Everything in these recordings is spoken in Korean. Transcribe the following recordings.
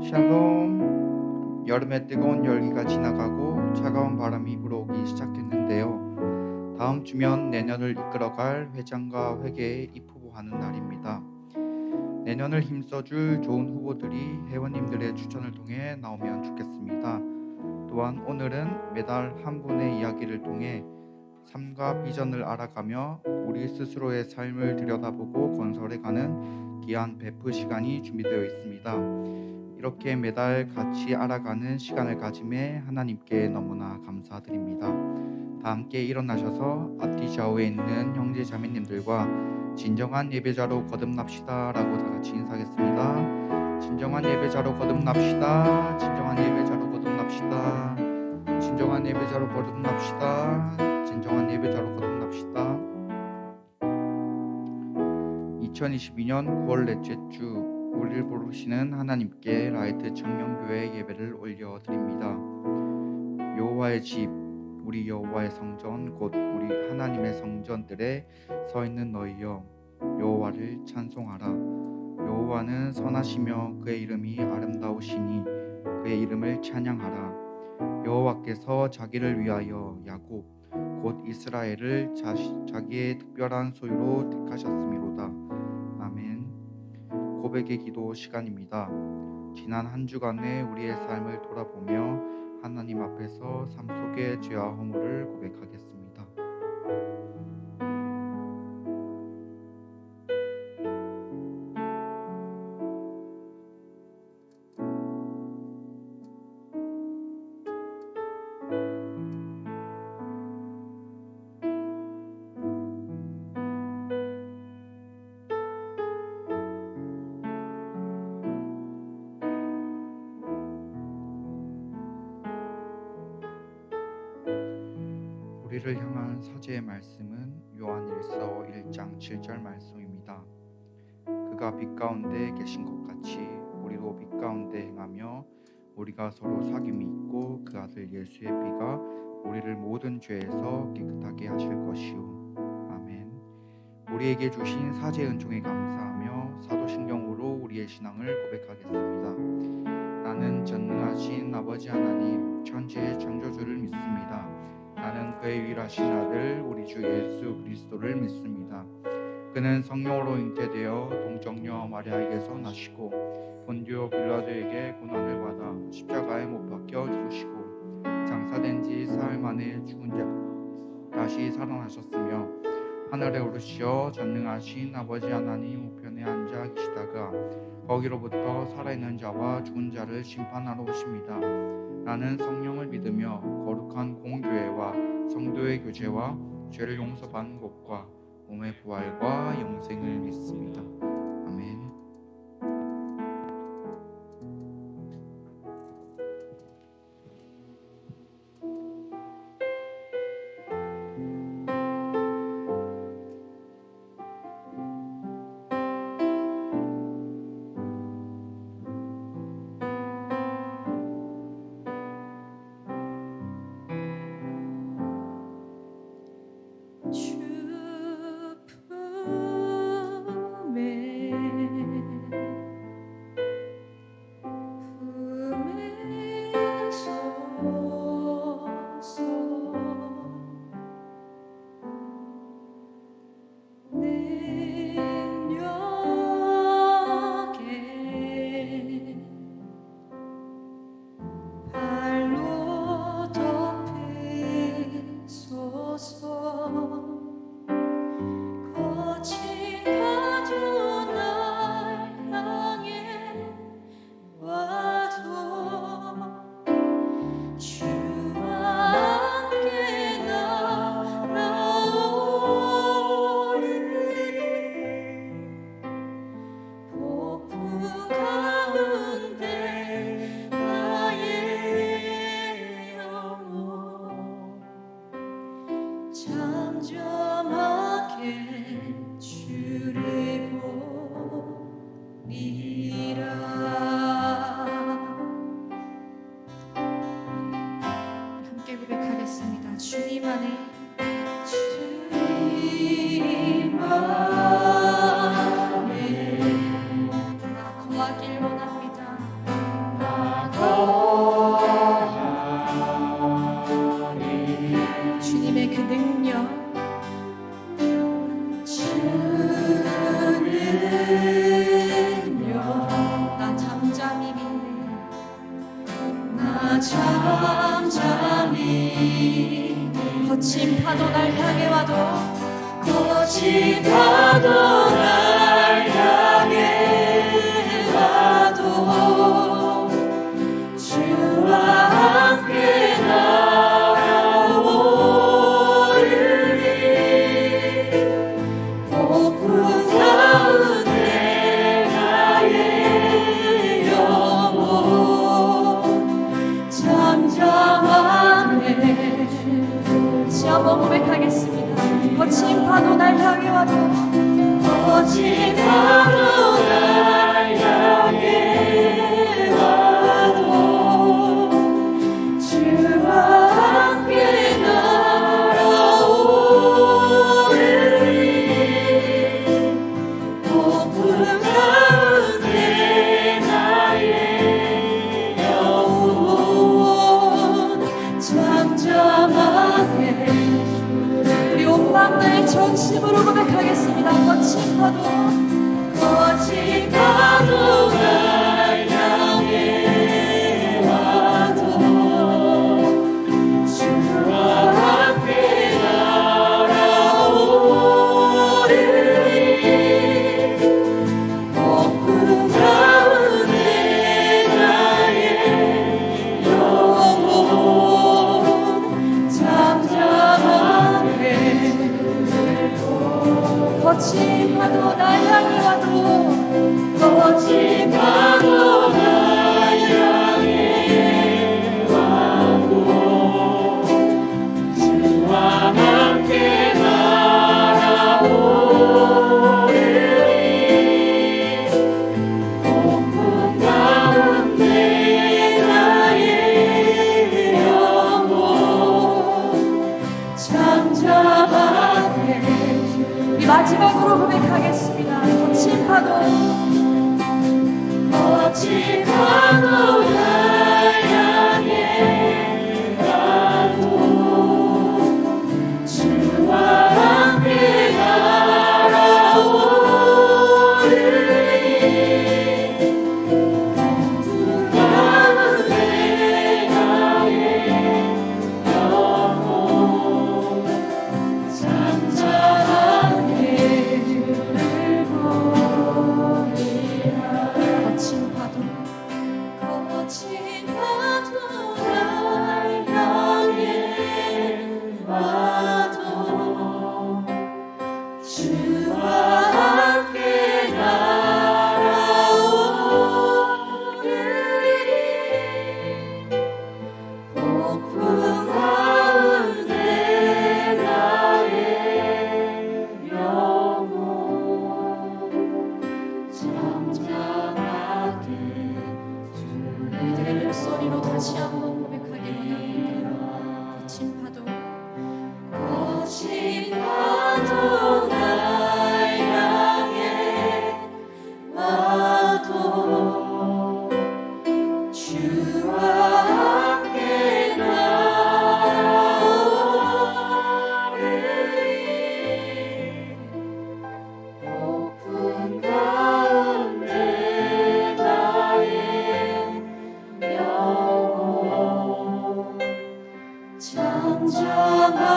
샬롬. 여름의 뜨거운 열기가 지나가고 차가운 바람이 불어오기 시작했는데요. 다음 주면 내년을 이끌어갈 회장과 회계에 입후보하는 날입니다. 내년을 힘써줄 좋은 후보들이 회원님들의 추천을 통해 나오면 좋겠습니다. 또한 오늘은 매달 한 분의 이야기를 통해 삶과 비전을 알아가며 우리 스스로의 삶을 들여다보고 건설해가는 귀한 베프 시간이 준비되어 있습니다. 이렇게 매달 같이 알아가는 시간을 가짐에 하나님께 너무나 감사드립니다. 다 함께 일어나셔서 앞뒤 좌우에 있는 형제 자매님들과 진정한 예배자로 거듭납시다 라고 다 같이 인사하겠습니다. 진정한 예배자로 거듭납시다. 진정한 예배자로 거듭납시다. 진정한 예배자로 거듭납시다. 진정한 예배자로 거듭납시다. 2022년 9월 넷째 주 우리를 부르시는 하나님께 라이트 청년교회 예배를 올려드립니다. 여호와의 집, 우리 여호와의 성전, 곧 우리 하나님의 성전들에 서 있는 너희여, 여호와를 찬송하라. 여호와는 선하시며 그의 이름이 아름다우시니 그의 이름을 찬양하라. 여호와께서 자기를 위하여 야곱, 곧 이스라엘을 자기의 특별한 소유로 택하셨음이로다. 아멘. 고백의 기도 시간입니다. 지난 한 주간의 우리의 삶을 돌아보며 하나님 앞에서 삶 속의 죄와 허물을 고백하겠습니다. 우리를 향한 사제의 말씀은 요한일서 1장 7절 말씀입니다. 그가 빛 가운데 계신 것 같이 우리도 빛 가운데 행하며 우리가 서로 사귐이 있고 그 아들 예수의 피가 우리를 모든 죄에서 깨끗하게 하실 것이요. 아멘. 우리에게 주신 사제 은총에 감사하며 사도신경으로 우리의 신앙을 고백하겠습니다. 나는 전능하신 아버지 하나님 천지의 창조주를 믿습니다. 나는 그의 유일하신 아들 우리 주 예수 그리스도를 믿습니다. 그는 성령으로 잉태되어 동정녀 마리아에게서 나시고 본디오 빌라도에게 고난을 받아 십자가에 못 박혀 죽으시고 장사된 지 사흘 만에 죽은 자 다시 살아나셨으며 하늘에 오르시어 전능하신 아버지 하나님 우편에 앉아 계시다가 거기로부터 살아있는 자와 죽은 자를 심판하러 오십니다. 나는 성령을 믿으며 거룩한 공교회와 성도의 교제와 죄를 용서받는 것과 몸의 부활과 영생을 믿습니다. 아멘. 거친 파도 날 향해 와도 거친 파도 날 향해 와도 주와 함께 나아오르리 폭풍 가운데 나의 영혼 잠잠하네. 한번 고백하겠습니다. 거친 파도 날 향해 와도 거친 파도 날 향해 와도 주와 함께 날아오르리 폭풍 가운데 나의 영혼 잠잠하게 나의 전심으로 고백하겠습니다. 거친 파도 날 향해 와도 주와 함께 날아오르리 폭풍 가운데 나의 영혼 잠잠하게 거친 파도 날 향해 와도 거친 파도 날 향해 와도 주와 우리들의 목소리로 다시 한번 고백하기 원합니다. 거친 파도 거친 파도 날 향해 와도 주와 함께 나오리 폭풍 가운데 나의 영혼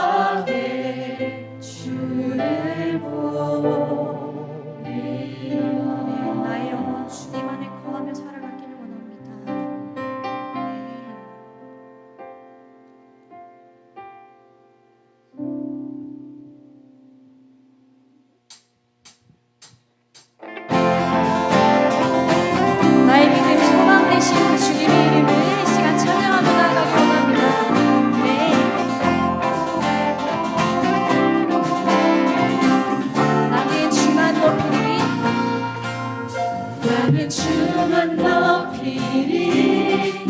잠잠하게 주를 보리라. 나의 영혼 주님 안에 거하며 살아가기를 원합니다. 나의 믿음 소망 되신 그 주님의 이름을 이 시간 찬양하며 나아가기 원합니다. 나는 주만 높이리 나는 주만 높이리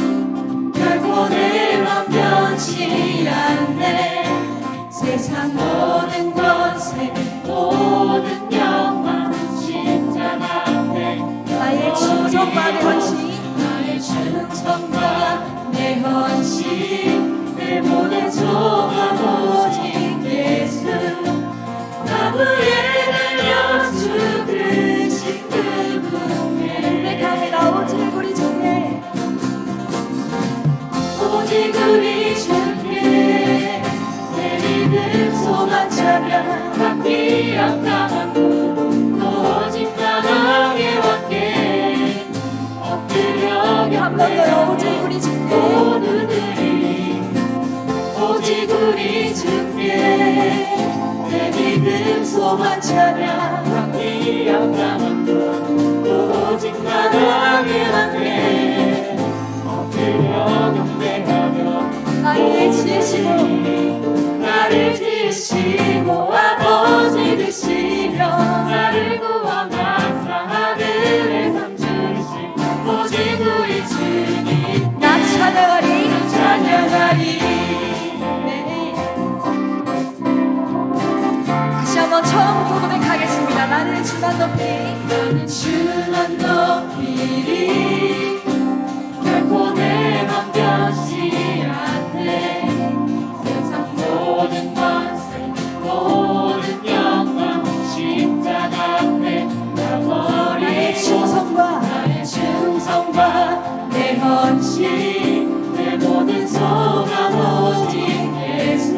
결코 내 맘 변치 않네 세상 모든 권세 모든 영광 십자가 앞에 나의 충성과 내 헌신 나의 충성과 내 헌신 내 모든 소망 오직 예수 나무에 달려 죽으신 그분께 고백합니다. 오직 우리 주께 오직 우리 주께 내 믿음 소망 찾아 바퀴 앞당한 분 오직 나의 왕께 엎드려 한 번 더요. 오직 우리 주께 모두들이 오직 우리 주께 내 믿음 소망 찾아 바퀴 앞당한 분 오직 나의 왕께 엎드려 경배하며 나를 지으시고 나를 지으시고 아버지 되시며 나를 구원하사 하늘에 상 주신 오직 우리 주님 나 찬양하리 찬양하리 네. 다시 한번 처음부터 고백하겠습니다. 나는 주만 높이 나는 주만 높이리 결코 내 맘 변치 않네 세상 모든 권세 모든 영광 십자가 앞에 나의 나버리고 충성과 나의 충성과 내 헌신 내 모든 소망 오직 예수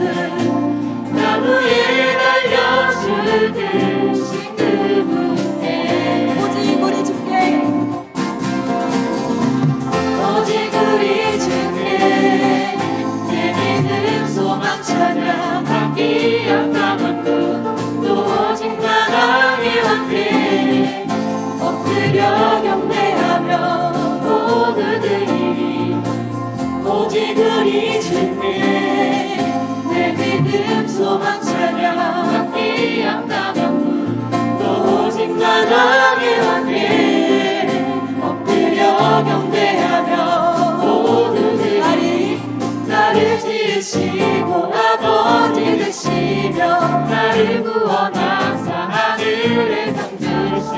나무에 달려 죽으신 그분께 오직 우리 주께 오직 우리 주께 내 믿음 소망 찾아 바퀴 앞당한 분또 오직 나의 왕께 엎드려 경배하며 모두들이 오직 우리 주께 내 믿음 소망 찾아 바퀴 앞당한 분또 오직 나의 왕께 엎드려 경배하며 모두들이 나를 지으시고 아버지 되시며 나를 구원하사 하늘에 상 주신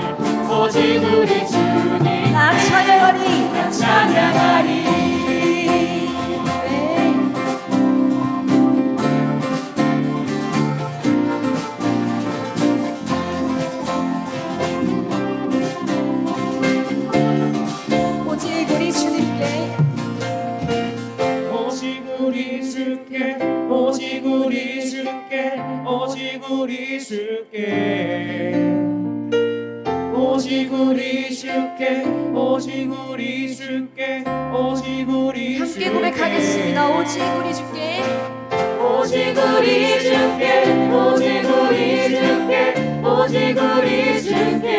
오직 우리 주님 나 찬양하리 나 찬양하리 네. 오직 우리 주님께 오직 우리 주께 오직 우리 주께 오직 우리 주께 오직 우리 주께 오직 우리 주께 오직 우리 함께 주께 고백하겠습니다. 오직 우리 주께 오직 우리 주께 오직 우리 주께 오직 우리 주께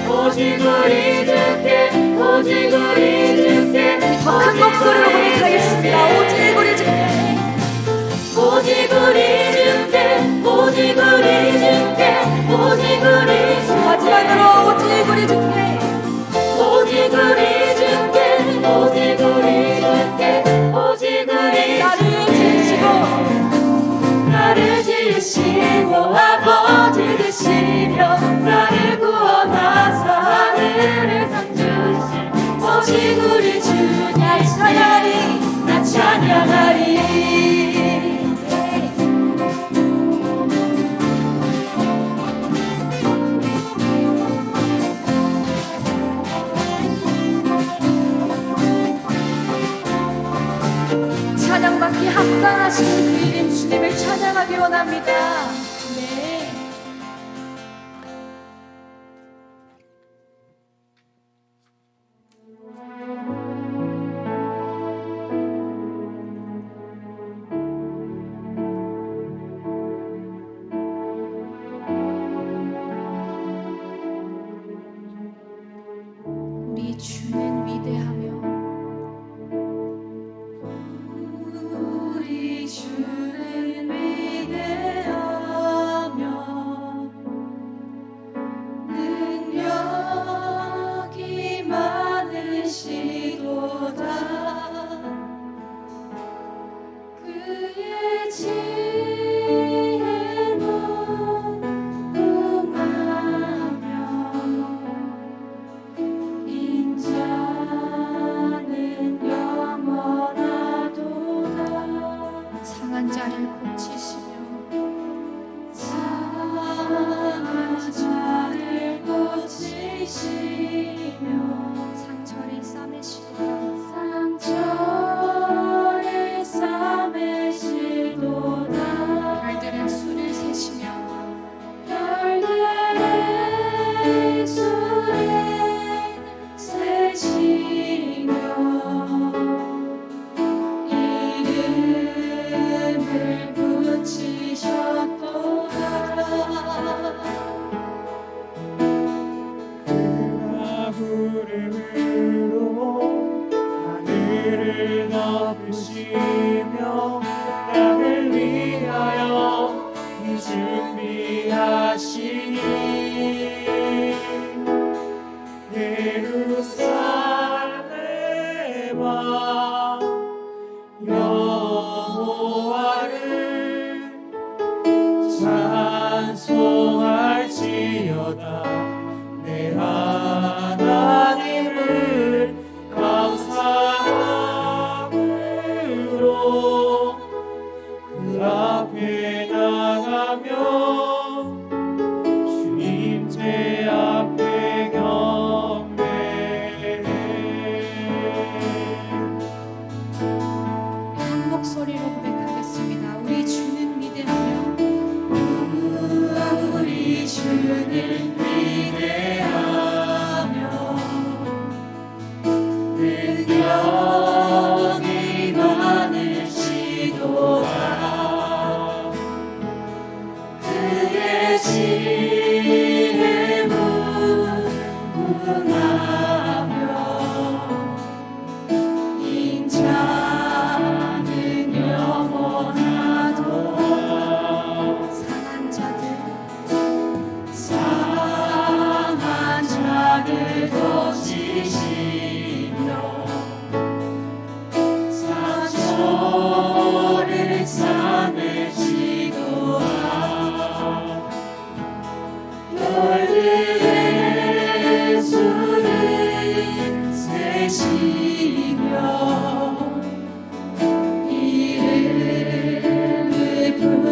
오직 우리 주께 오직 우리 주께 더 큰 목소리로 고백하겠습니다. 오직 우리 주께 오직 우리 주께 오직 우리 주께 오직 우리 주께 마지막으로 오직 우리 주께 소망하시는 그 이름 주님을 찬양하기 원합니다. 네. 우리 주는 위대하며 우리 주는 위대하며 능력이 많으시도다. 그의 지혜는 무궁하며 인자는 영원하도다. 상한 자를 고치시며 상한 자를 고치시며 상처를 싸매시도다. 상처를 싸매시도다. 별들의 수를 세시며 별들의 수를 세시며 이름을 붙이셨도다. 그가 구름으로 하늘을 덮으시며 땅을 위하여 이 준비하시니 예루살렘아 여호와를 찬송할지어다. 내 하나님을 감사함으로 그 앞에 나가며 주님 제 앞에 경배해. 한 목소리로 고백하겠습니다. 우리 주는 위대하며 우리 주는 위대하며 능력이 많으시도다. 그의 지혜 무궁하며 인자는 영원하도다. 상한 자들 고치시며 상처를 싸매시도다. 별들의 수를 세시며 이름을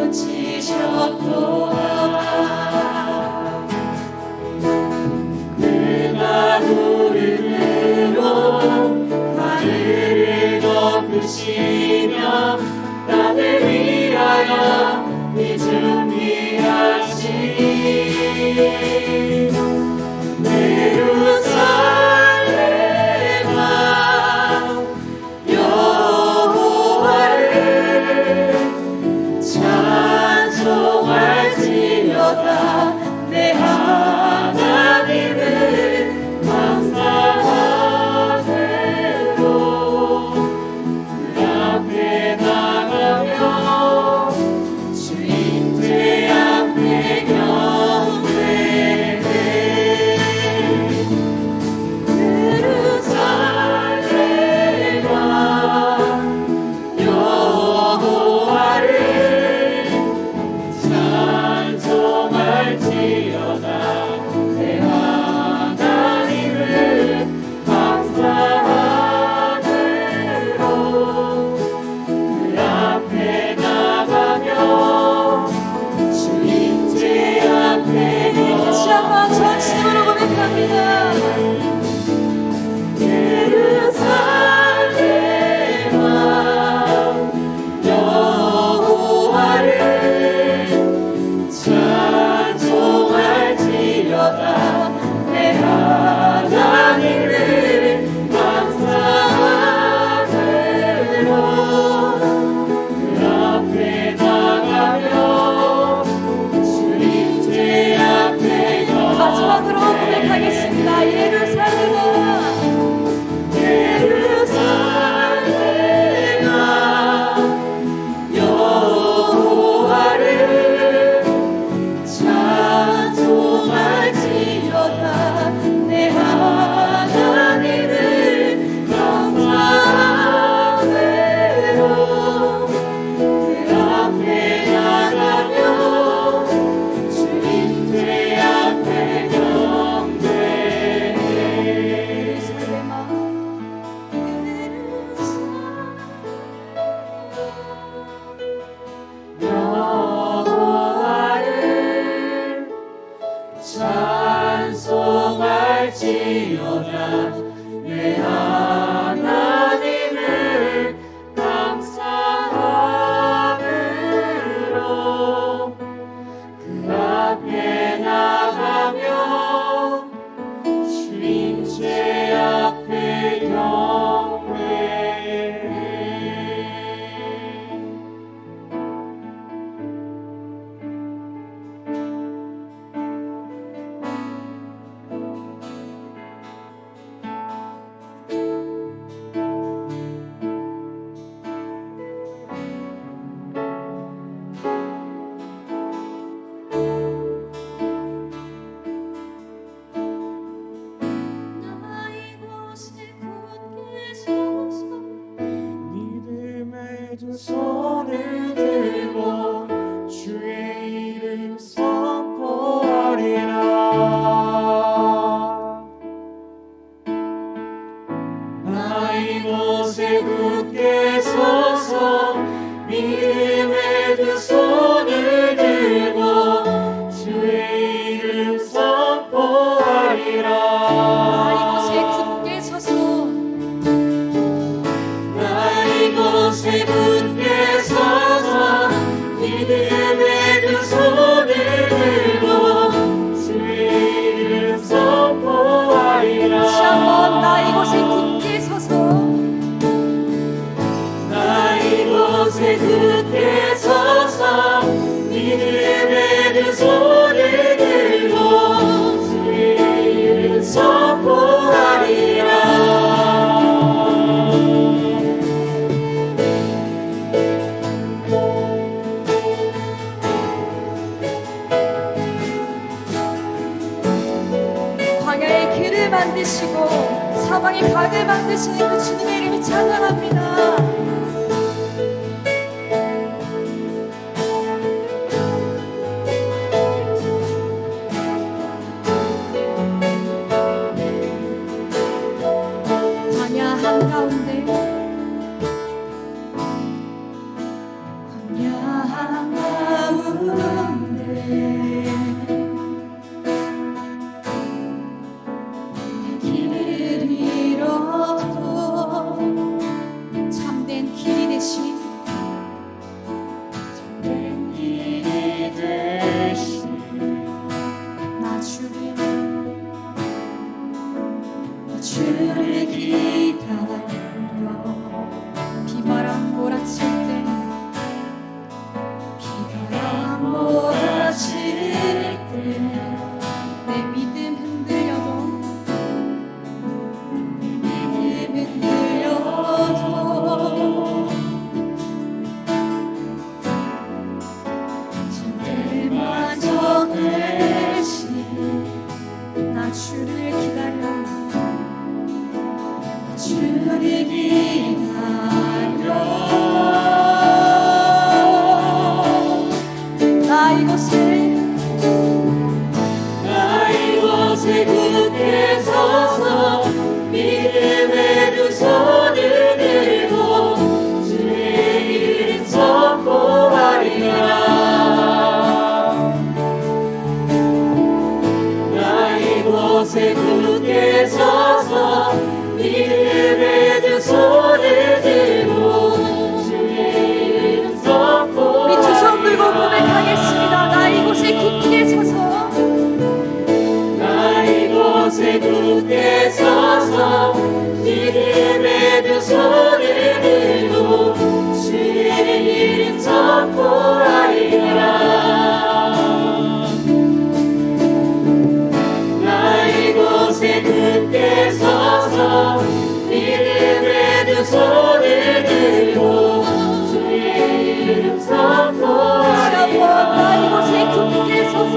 붙이셨도다. 그가 구름으로 하늘을 덮으시며 땅을 위하여 이 준비하시니 예루살렘아 여호와를 찬송할지어다. 내 하나님을 감사함으로 그 앞에 할지어다 내 하나님을 감사함으로 그 앞에 나가며 주님 제 앞에 경배해. 나 이곳에 굳게 서서 믿음의 두 손을 들고 주의 이름 선포하리라. 나 이곳에 굳게 서서 믿음의 두 손을 들고 주의 이름 선포하리라. 나 이곳에 굳게 서서 나 이곳에 굳게 서서 믿음의 두 손을 들고 주의 이름 선포하리라. 다시 한번 나 이곳에 굳게 서서 나 이곳에 굳게 서서 믿음의 두 손을 들고 주의 이름 선포하리라. 광야의 길을 만드시고 사방의 각을 만드시는 그 주님의 이름을 찬양합니다. 광야 한가운데 광야 한가운데 길을 잃어도 참된 길이 되신 참된 길이 되신 나 주를 기다려 비바람 몰아칠 때 비바람 몰아칠 때 내 믿음 흔들려도 절대만 정해시 나 주를 기다려 주를 기다려 나 이곳에 굳게 서서 믿음의 두 손을 들고 주의 이름 선포하리라. 나 이곳에 굳게 서서 믿음의 두 손을 들고 주의 이름 우리 두 손 들고 선포하리라. 고백하겠습니다. 나 이곳에 굳게 서서 나 이곳에 굳게 서서 믿음의 두 손을 들고 주의 이름 선포하리라. 나 이곳에 굳게 서서 믿음의 두 손을 들고 주의 이름 선포하리라. 나 이곳에 굳게 서서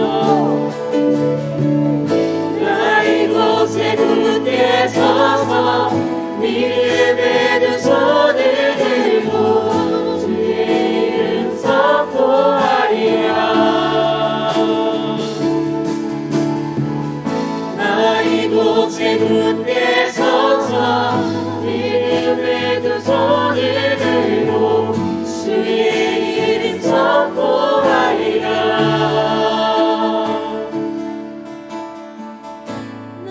나 이곳에 굳게 서서 믿음의 두 손을 들고 주의 이름 선포하리라. 나 이곳에 굳게 서서 믿음의 두 손을 들고 주의 이름 선포하리라. 나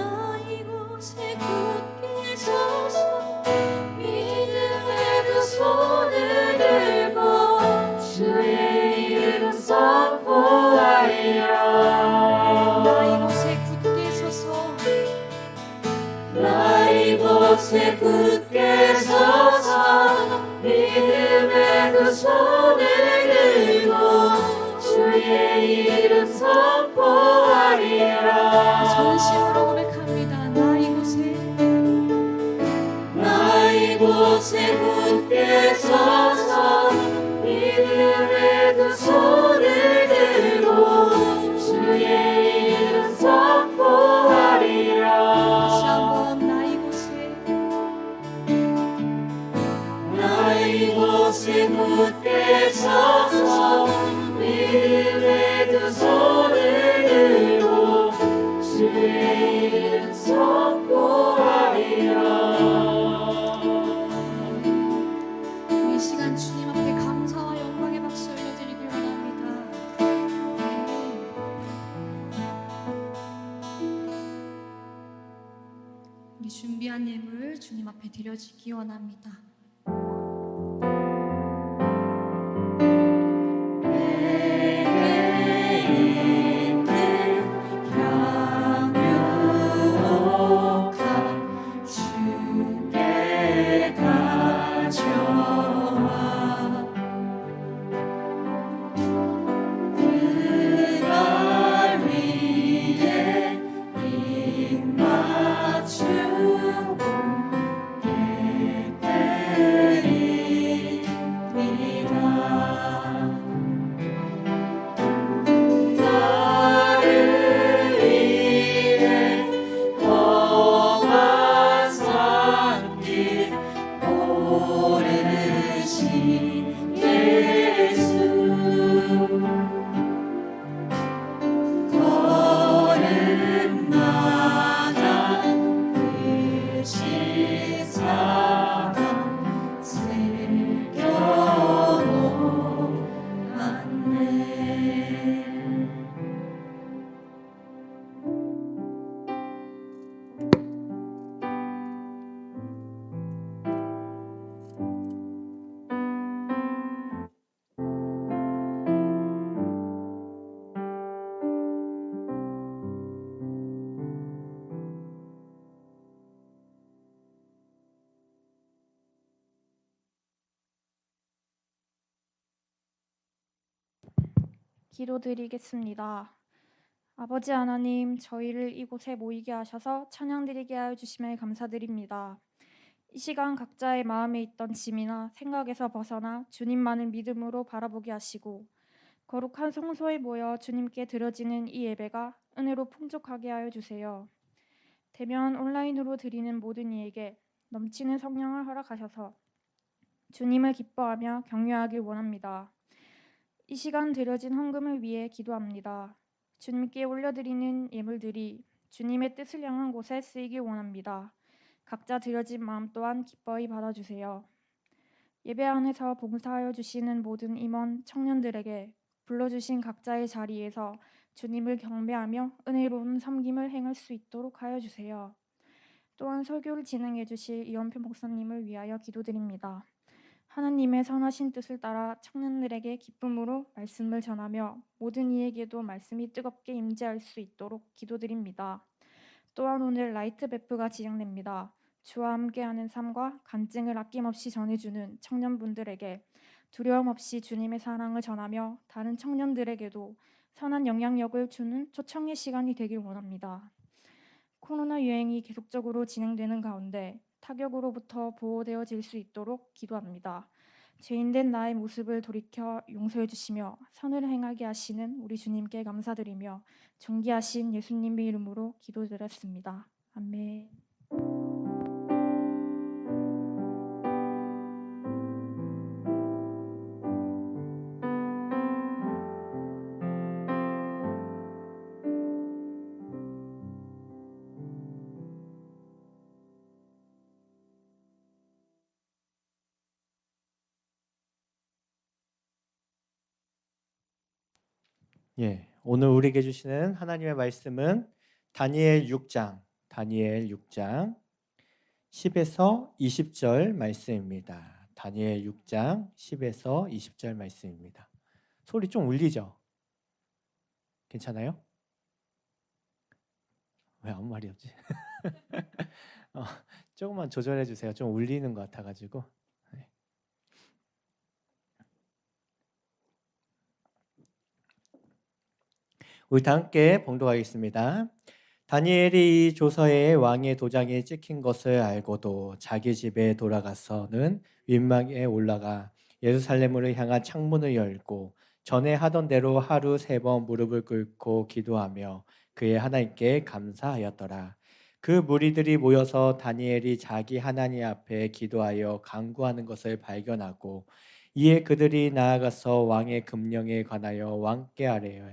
나 이곳에 굳게 서서 믿음의 두 손을 들고 주의 이름 선포하리라. 전심으로 고백합니다. 나 이곳에 굳게 서서 믿음의 두 손을 들고 주의 이름 선포하리라. 다시 한번 나 이곳에 굳게 서서 믿음의 두 손을 들고 주의 이름 선포하리라. 이 시간 주님 앞에 감사와 영광의 박수 올려드리길 원합니다. 우리 준비한 예물 주님 앞에 드려지기 원합니다. 기도드리겠습니다. 아버지 하나님, 저희를 이곳에 모이게 하셔서 찬양드리게 하여 주심에 감사드립니다. 이 시간 각자의 마음에 있던 짐이나 생각에서 벗어나 주님만을 믿음으로 바라보게 하시고 거룩한 성소에 모여 주님께 드려지는 이 예배가 은혜로 풍족하게 하여 주세요. 대면 온라인으로 드리는 모든 이에게 넘치는 성령을 허락하셔서 주님을 기뻐하며 경외하길 원합니다. 이 시간 드려진 헌금을 위해 기도합니다. 주님께 올려드리는 예물들이 주님의 뜻을 향한 곳에 쓰이길 원합니다. 각자 드려진 마음 또한 기뻐히 받아주세요. 예배 안에서 봉사하여 주시는 모든 임원, 청년들에게 불러주신 각자의 자리에서 주님을 경배하며 은혜로운 섬김을 행할 수 있도록 하여 주세요. 또한 설교를 진행해 주실 이원표 목사님을 위하여 기도드립니다. 하나님의 선하신 뜻을 따라 청년들에게 기쁨으로 말씀을 전하며 모든 이에게도 말씀이 뜨겁게 임재할 수 있도록 기도드립니다. 또한 오늘 라이트 베프가 진행됩니다. 주와 함께하는 삶과 간증을 아낌없이 전해주는 청년분들에게 두려움 없이 주님의 사랑을 전하며 다른 청년들에게도 선한 영향력을 주는 초청의 시간이 되길 원합니다. 코로나 유행이 계속적으로 진행되는 가운데 타격으로부터 보호되어질 수 있도록 기도합니다. 죄인된 나의 모습을 돌이켜 용서해 주시며 선을 행하게 하시는 우리 주님께 감사드리며 존귀하신 예수님의 이름으로 기도드렸습니다. 아멘. 예, 오늘 우리에게 주시는 하나님의 말씀은 다니엘 6장 10에서 20절 말씀입니다. 다니엘 6장 10에서 20절 말씀입니다. 소리 좀 울리죠? 괜찮아요? 왜 아무 말이 없지? 조금만 조절해 주세요. 좀 울리는 것 같아가지고. 네. 우리 다 함께 봉독하겠습니다. 다니엘이 이 조서에 왕의 도장이 찍힌 것을 알고도 자기 집에 돌아가서는 윗망에 올라가 예루살렘으로 향한 창문을 열고 전에 하던 대로 하루 3번 무릎을 꿇고 기도하며 그의 하나님께 감사하였더라. 그 무리들이 모여서 다니엘이 자기 하나님 앞에 기도하여 간구하는 것을 발견하고 이에 그들이 나아가서 왕의 금령에 관하여 왕께 아뢰어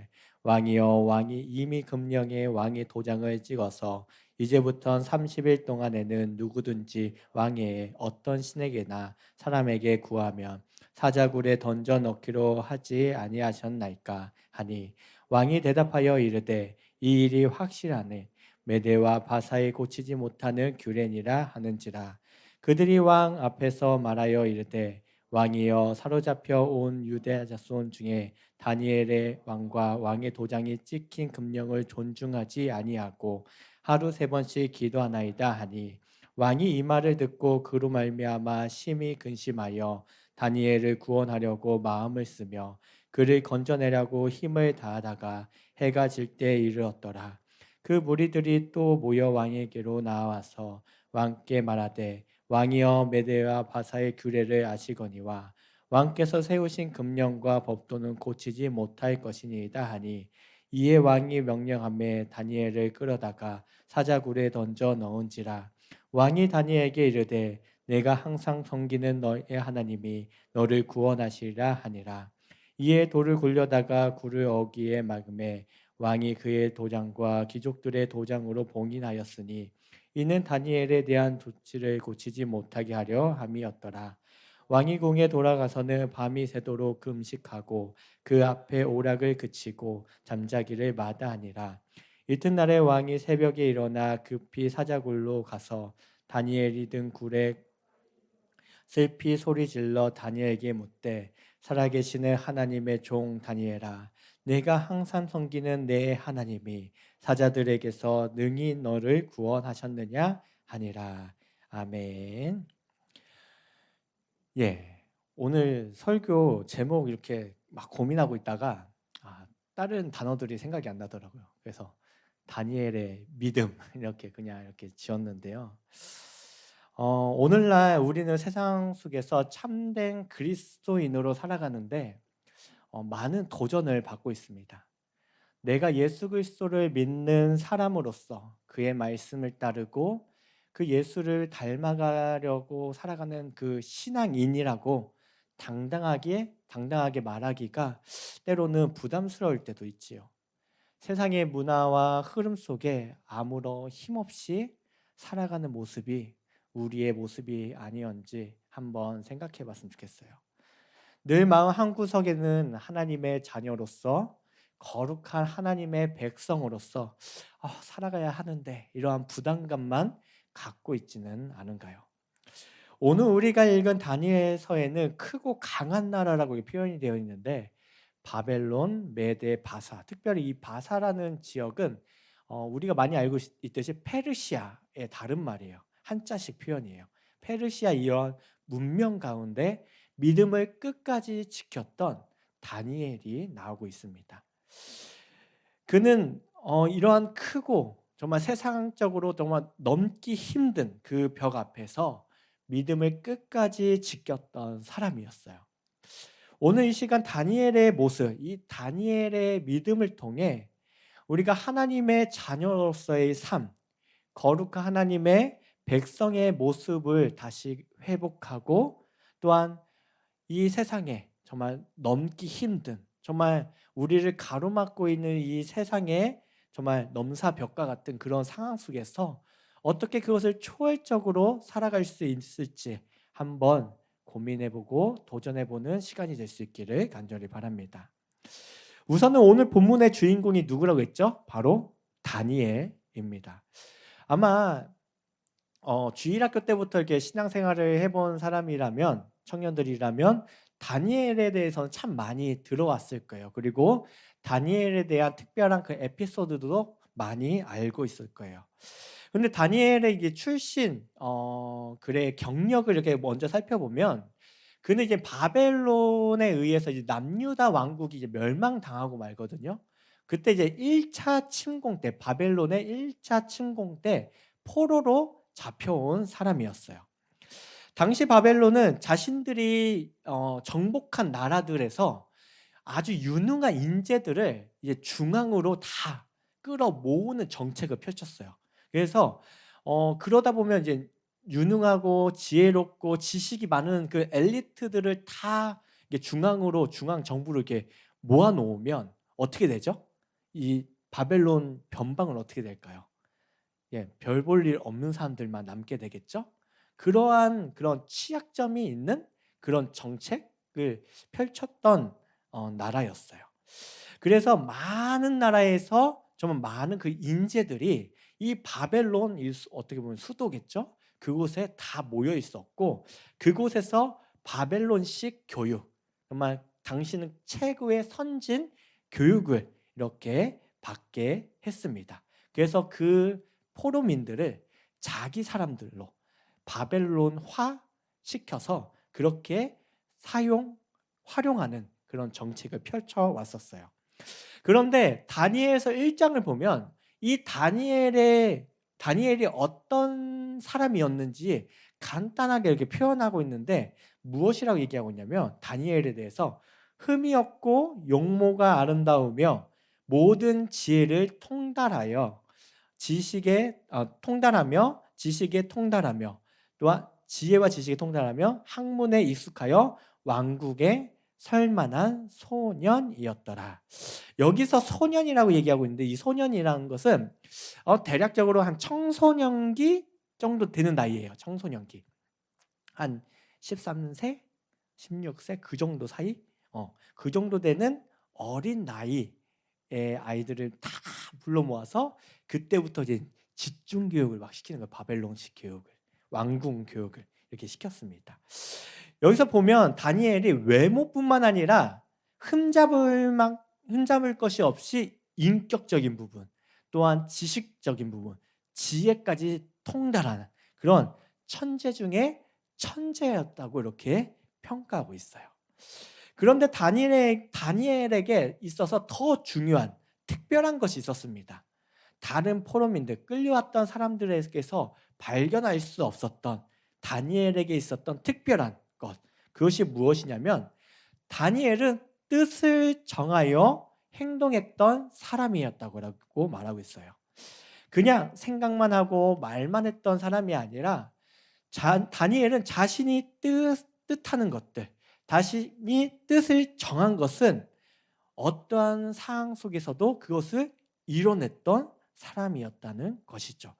왕이여 왕이 이미 금령에 왕의 도장을 찍어서 이제부터 30일 동안에는 누구든지 왕의 어떤 신에게나 사람에게 구하면 사자굴에 던져 넣기로 하지 아니하셨나이까 하니 왕이 대답하여 이르되 이 일이 확실하네 메대와 바사에 고치지 못하는 규례니라 하는지라. 그들이 왕 앞에서 말하여 이르되 왕이여 사로잡혀 온 유대 자손 중에 다니엘의 왕과 왕의 도장이 찍힌 금령을 존중하지 아니하고 하루 3번씩 기도하나이다 하니 왕이 이 말을 듣고 그로 말미암아 심히 근심하여 다니엘을 구원하려고 마음을 쓰며 그를 건져내려고 힘을 다하다가 해가 질 때 이르렀더라. 그 무리들이 또 모여 왕에게로 나와서 왕께 말하되 왕이여 메대와 바사의 규례를 아시거니와 왕께서 세우신 금령과 법도는 고치지 못할 것이니이다 하니 이에 왕이 명령하며 다니엘을 끌어다가 사자굴에 던져 넣은지라. 왕이 다니엘에게 이르되 내가 항상 섬기는 너의 하나님이 너를 구원하시리라 하니라. 이에 돌을 굴려다가 굴을 어기에 막음에 왕이 그의 도장과 귀족들의 도장으로 봉인하였으니 이는 다니엘에 대한 조치를 고치지 못하게 하려 함이었더라. 왕이 궁에 돌아가서는 밤이 새도록 금식하고 그 앞에 오락을 그치고 잠자기를 마다하니라. 이튿날에 왕이 새벽에 일어나 급히 사자굴로 가서 다니엘이 든 굴에 슬피 소리질러 다니엘에게 묻되 살아계시는 하나님의 종 다니엘아 내가 항상 섬기는 내 하나님이 사자들에게서 능히 너를 구원하셨느냐 하니라. 아멘. 예, 오늘 설교 제목 이렇게 막 고민하고 있다가 다른 단어들이 생각이 안 나더라고요. 그래서 다니엘의 믿음 이렇게 그냥 이렇게 지었는데요. 오늘날 우리는 세상 속에서 참된 그리스도인으로 살아가는데 많은 도전을 받고 있습니다. 내가 예수 그리스도를 믿는 사람으로서 그의 말씀을 따르고 그 예수를 닮아가려고 살아가는 그 신앙인이라고 당당하게 말하기가 때로는 부담스러울 때도 있지요. 세상의 문화와 흐름 속에 아무런 힘없이 살아가는 모습이 우리의 모습이 아니었는지 한번 생각해 봤으면 좋겠어요. 늘 마음 한구석에는 하나님의 자녀로서 거룩한 하나님의 백성으로서 살아가야 하는데 이러한 부담감만 갖고 있지는 않은가요? 오늘 우리가 읽은 다니엘서에는 크고 강한 나라라고 표현이 되어 있는데 바벨론, 메데, 바사, 특별히 이 바사라는 지역은 우리가 많이 알고 있듯이 페르시아의 다른 말이에요. 한자식 표현이에요. 페르시아 이런 문명 가운데 믿음을 끝까지 지켰던 다니엘이 나오고 있습니다. 그는 이러한 크고 정말 세상적으로 정말 넘기 힘든 그 벽 앞에서 믿음을 끝까지 지켰던 사람이었어요. 오늘 이 시간 다니엘의 모습, 이 다니엘의 믿음을 통해 우리가 하나님의 자녀로서의 삶, 거룩한 하나님의 백성의 모습을 다시 회복하고 또한 이 세상에 정말 넘기 힘든 정말 우리를 가로막고 있는 이 세상에 정말 넘사벽과 같은 그런 상황 속에서 어떻게 그것을 초월적으로 살아갈 수 있을지 한번 고민해보고 도전해보는 시간이 될 수 있기를 간절히 바랍니다. 우선은 오늘 본문의 주인공이 누구라고 했죠? 바로 다니엘입니다. 아마 주일학교 때부터 이렇게 신앙생활을 해본 사람이라면 청년들이라면 다니엘에 대해서는 참 많이 들어왔을 거예요. 그리고 다니엘에 대한 특별한 그 에피소드도 많이 알고 있을 거예요. 근데 다니엘의 이게 출신 그의 경력을 이렇게 먼저 살펴보면 그는 이제 바벨론에 의해서 이제 남유다 왕국이 이제 멸망당하고 말거든요. 그때 이제 1차 침공 때 바벨론의 1차 침공 때 포로로 잡혀온 사람이었어요. 당시 바벨론은 자신들이 정복한 나라들에서 아주 유능한 인재들을 이제 중앙으로 다 끌어모으는 정책을 펼쳤어요. 그래서 그러다 보면 이제 유능하고 지혜롭고 지식이 많은 그 엘리트들을 다 이게 중앙으로 중앙 정부를 이렇게 모아놓으면 어떻게 되죠? 이 바벨론 변방은 어떻게 될까요? 예, 별 볼 일 없는 사람들만 남게 되겠죠? 그러한 그런 취약점이 있는 그런 정책을 펼쳤던 나라였어요. 그래서 많은 나라에서 정말 많은 그 인재들이 이 바벨론 어떻게 보면 수도겠죠? 그곳에 다 모여 있었고 그곳에서 바벨론식 교육, 정말 당신은 최고의 선진 교육을 이렇게 받게 했습니다. 그래서 그 포로민들을 자기 사람들로 바벨론화 시켜서 그렇게 활용하는 그런 정책을 펼쳐왔었어요. 그런데 다니엘서 1장을 보면 이 다니엘이 어떤 사람이었는지 간단하게 이렇게 표현하고 있는데 무엇이라고 얘기하고 있냐면 다니엘에 대해서 흠이 없고 용모가 아름다우며 모든 지혜를 통달하며 지식에 통달하며 또한 지혜와 지식에 통달하며 학문에 익숙하여 왕국에 설만한 소년이었더라. 여기서 소년이라고 얘기하고 있는데 이 소년이라는 것은 대략적으로 한 청소년기 정도 되는 나이예요. 청소년기. 한 13세, 16세 그 정도 사이? 그 정도 되는 어린 나이의 아이들을 다 불러 모아서 그때부터 이제 집중 교육을 막 시키는 거예요. 바벨론식 교육을, 왕궁 교육을 이렇게 시켰습니다. 여기서 보면 다니엘이 외모뿐만 아니라 흠잡을 것이 없이 인격적인 부분, 또한 지식적인 부분, 지혜까지 통달하는 그런 천재 중에 천재였다고 이렇게 평가하고 있어요. 그런데 다니엘에게 있어서 더 중요한 특별한 것이 있었습니다. 다른 포로민들, 끌려왔던 사람들에게서 발견할 수 없었던 다니엘에게 있었던 특별한 것, 그것이 무엇이냐면 다니엘은 뜻을 정하여 행동했던 사람이었다고 말하고 있어요. 그냥 생각만 하고 말만 했던 사람이 아니라 다니엘은 자신이 뜻하는 것들, 자신이 뜻을 정한 것은 어떠한 상황 속에서도 그것을 이뤄냈던 사람이었다는 것이죠.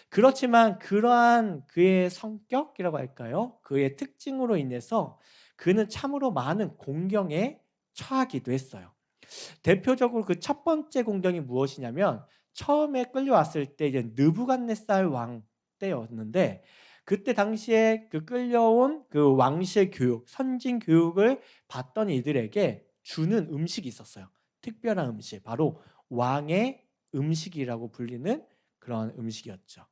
그렇지만 그러한 그의 성격이라고 할까요? 그의 특징으로 인해서 그는 참으로 많은 공경에 처하기도 했어요. 대표적으로 그 첫 번째 공경이 무엇이냐면 처음에 끌려왔을 때 이제 느부갓네살 왕 때였는데 그때 당시에 그 끌려온 그 왕실 교육, 선진 교육을 받던 이들에게 주는 음식이 있었어요. 특별한 음식, 바로 왕의 음식이라고 불리는 그런 음식이었죠.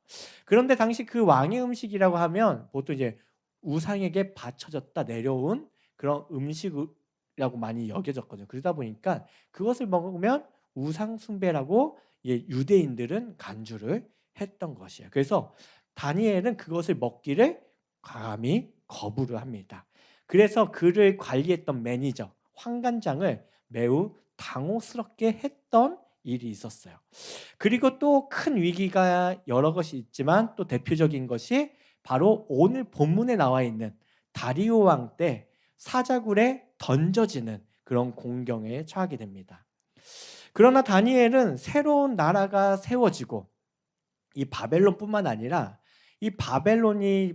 그런데 당시 그 왕의 음식이라고 하면 보통 이제 우상에게 바쳐졌다 내려온 그런 음식이라고 많이 여겨졌거든요. 그러다 보니까 그것을 먹으면 우상 숭배라고 유대인들은 간주를 했던 것이에요. 그래서 다니엘은 그것을 먹기를 감히 거부를 합니다. 그래서 그를 관리했던 매니저, 환관장을 매우 당혹스럽게 했던 일이 있었어요. 그리고 또 큰 위기가 여러 것이 있지만 또 대표적인 것이 바로 오늘 본문에 나와 있는 다리오 왕 때 사자굴에 던져지는 그런 공경에 처하게 됩니다. 그러나 다니엘은 새로운 나라가 세워지고 이 바벨론뿐만 아니라 이 바벨론이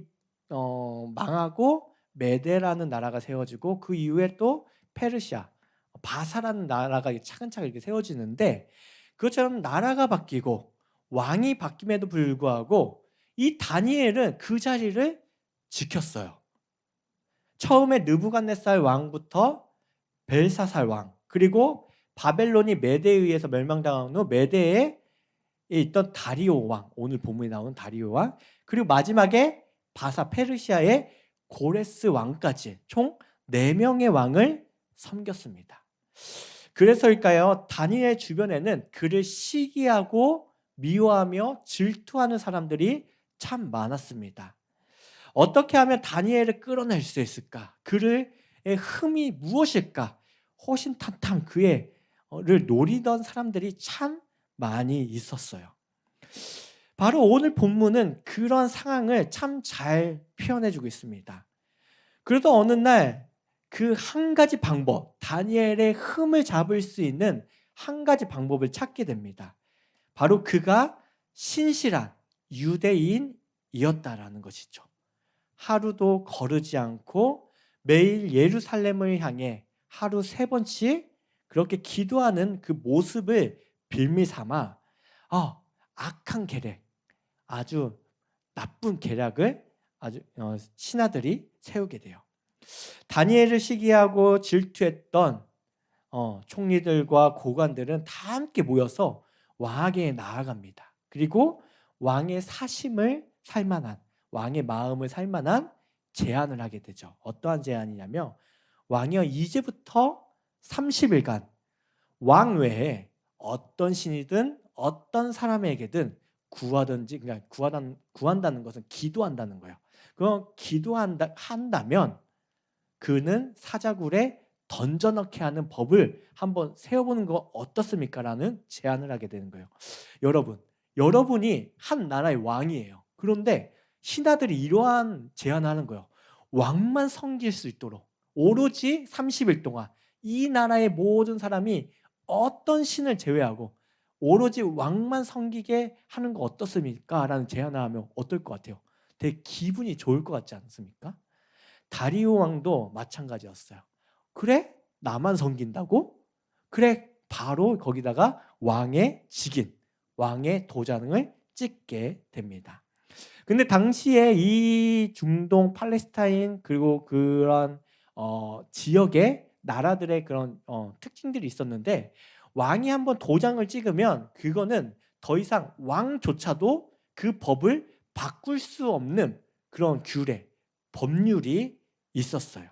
망하고 메데라는 나라가 세워지고 그 이후에 또 페르시아, 바사라는 나라가 차근차근 이렇게 세워지는데 그것처럼 나라가 바뀌고 왕이 바뀜에도 불구하고 이 다니엘은 그 자리를 지켰어요. 처음에 느부갓네살 왕부터 벨사살 왕, 그리고 바벨론이 메대에 의해서 멸망당한 후 메대의 있던 다리오 왕, 오늘 본문에 나오는 다리오 왕, 그리고 마지막에 바사 페르시아의 고레스 왕까지 총 4명의 왕을 섬겼습니다. 그래서일까요? 다니엘 주변에는 그를 시기하고 미워하며 질투하는 사람들이 참 많았습니다. 어떻게 하면 다니엘을 끌어낼 수 있을까? 그의 흠이 무엇일까? 호신탄탄 그를 노리던 사람들이 참 많이 있었어요. 바로 오늘 본문은 그런 상황을 참 잘 표현해주고 있습니다. 그래도 어느 날 그 한 가지 방법, 다니엘의 흠을 잡을 수 있는 한 가지 방법을 찾게 됩니다. 바로 그가 신실한 유대인이었다라는 것이죠. 하루도 거르지 않고 매일 예루살렘을 향해 하루 3번씩 그렇게 기도하는 그 모습을 빌미 삼아 악한 계략, 아주 나쁜 계략을 아주 신하들이 세우게 돼요. 다니엘을 시기하고 질투했던 총리들과 고관들은 다 함께 모여서 왕에게 나아갑니다. 그리고 왕의 사심을 살만한, 왕의 마음을 살만한 제안을 하게 되죠. 어떠한 제안이냐면, 왕이여, 이제부터 30일간 왕 외에 어떤 신이든 어떤 사람에게든 구하든지, 그러니까 구한다는 것은 기도한다는 거예요. 그럼 한다면 그는 사자굴에 던져넣게 하는 법을 한번 세워보는 거 어떻습니까? 라는 제안을 하게 되는 거예요. 여러분이 한 나라의 왕이에요. 그런데 신하들이 이러한 제안을 하는 거예요. 왕만 섬길 수 있도록 오로지 30일 동안 이 나라의 모든 사람이 어떤 신을 제외하고 오로지 왕만 섬기게 하는 거 어떻습니까? 라는 제안을 하면 어떨 것 같아요? 되게 기분이 좋을 것 같지 않습니까? 다리오 왕도 마찬가지였어요. 그래? 나만 섬긴다고? 그래, 바로 거기다가 왕의 직인, 왕의 도장을 찍게 됩니다. 근데 당시에 이 중동 팔레스타인 그리고 그런 지역의 나라들의 그런 특징들이 있었는데, 왕이 한번 도장을 찍으면 그거는 더 이상 왕조차도 그 법을 바꿀 수 없는 그런 규례, 법률이 있었어요.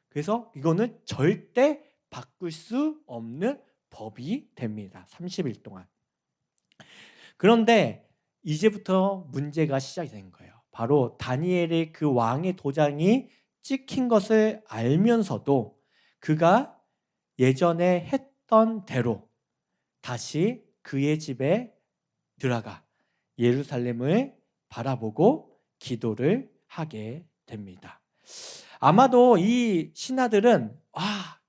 그래서 이거는 절대 바꿀 수 없는 법이 됩니다. 30일 동안. 그런데 이제부터 문제가 시작이 된 거예요. 바로 다니엘의 그 왕의 도장이 찍힌 것을 알면서도 그가 예전에 했던 대로 다시 그의 집에 들어가 예루살렘을 바라보고 기도를 하게 됩니다. 아마도 이 신하들은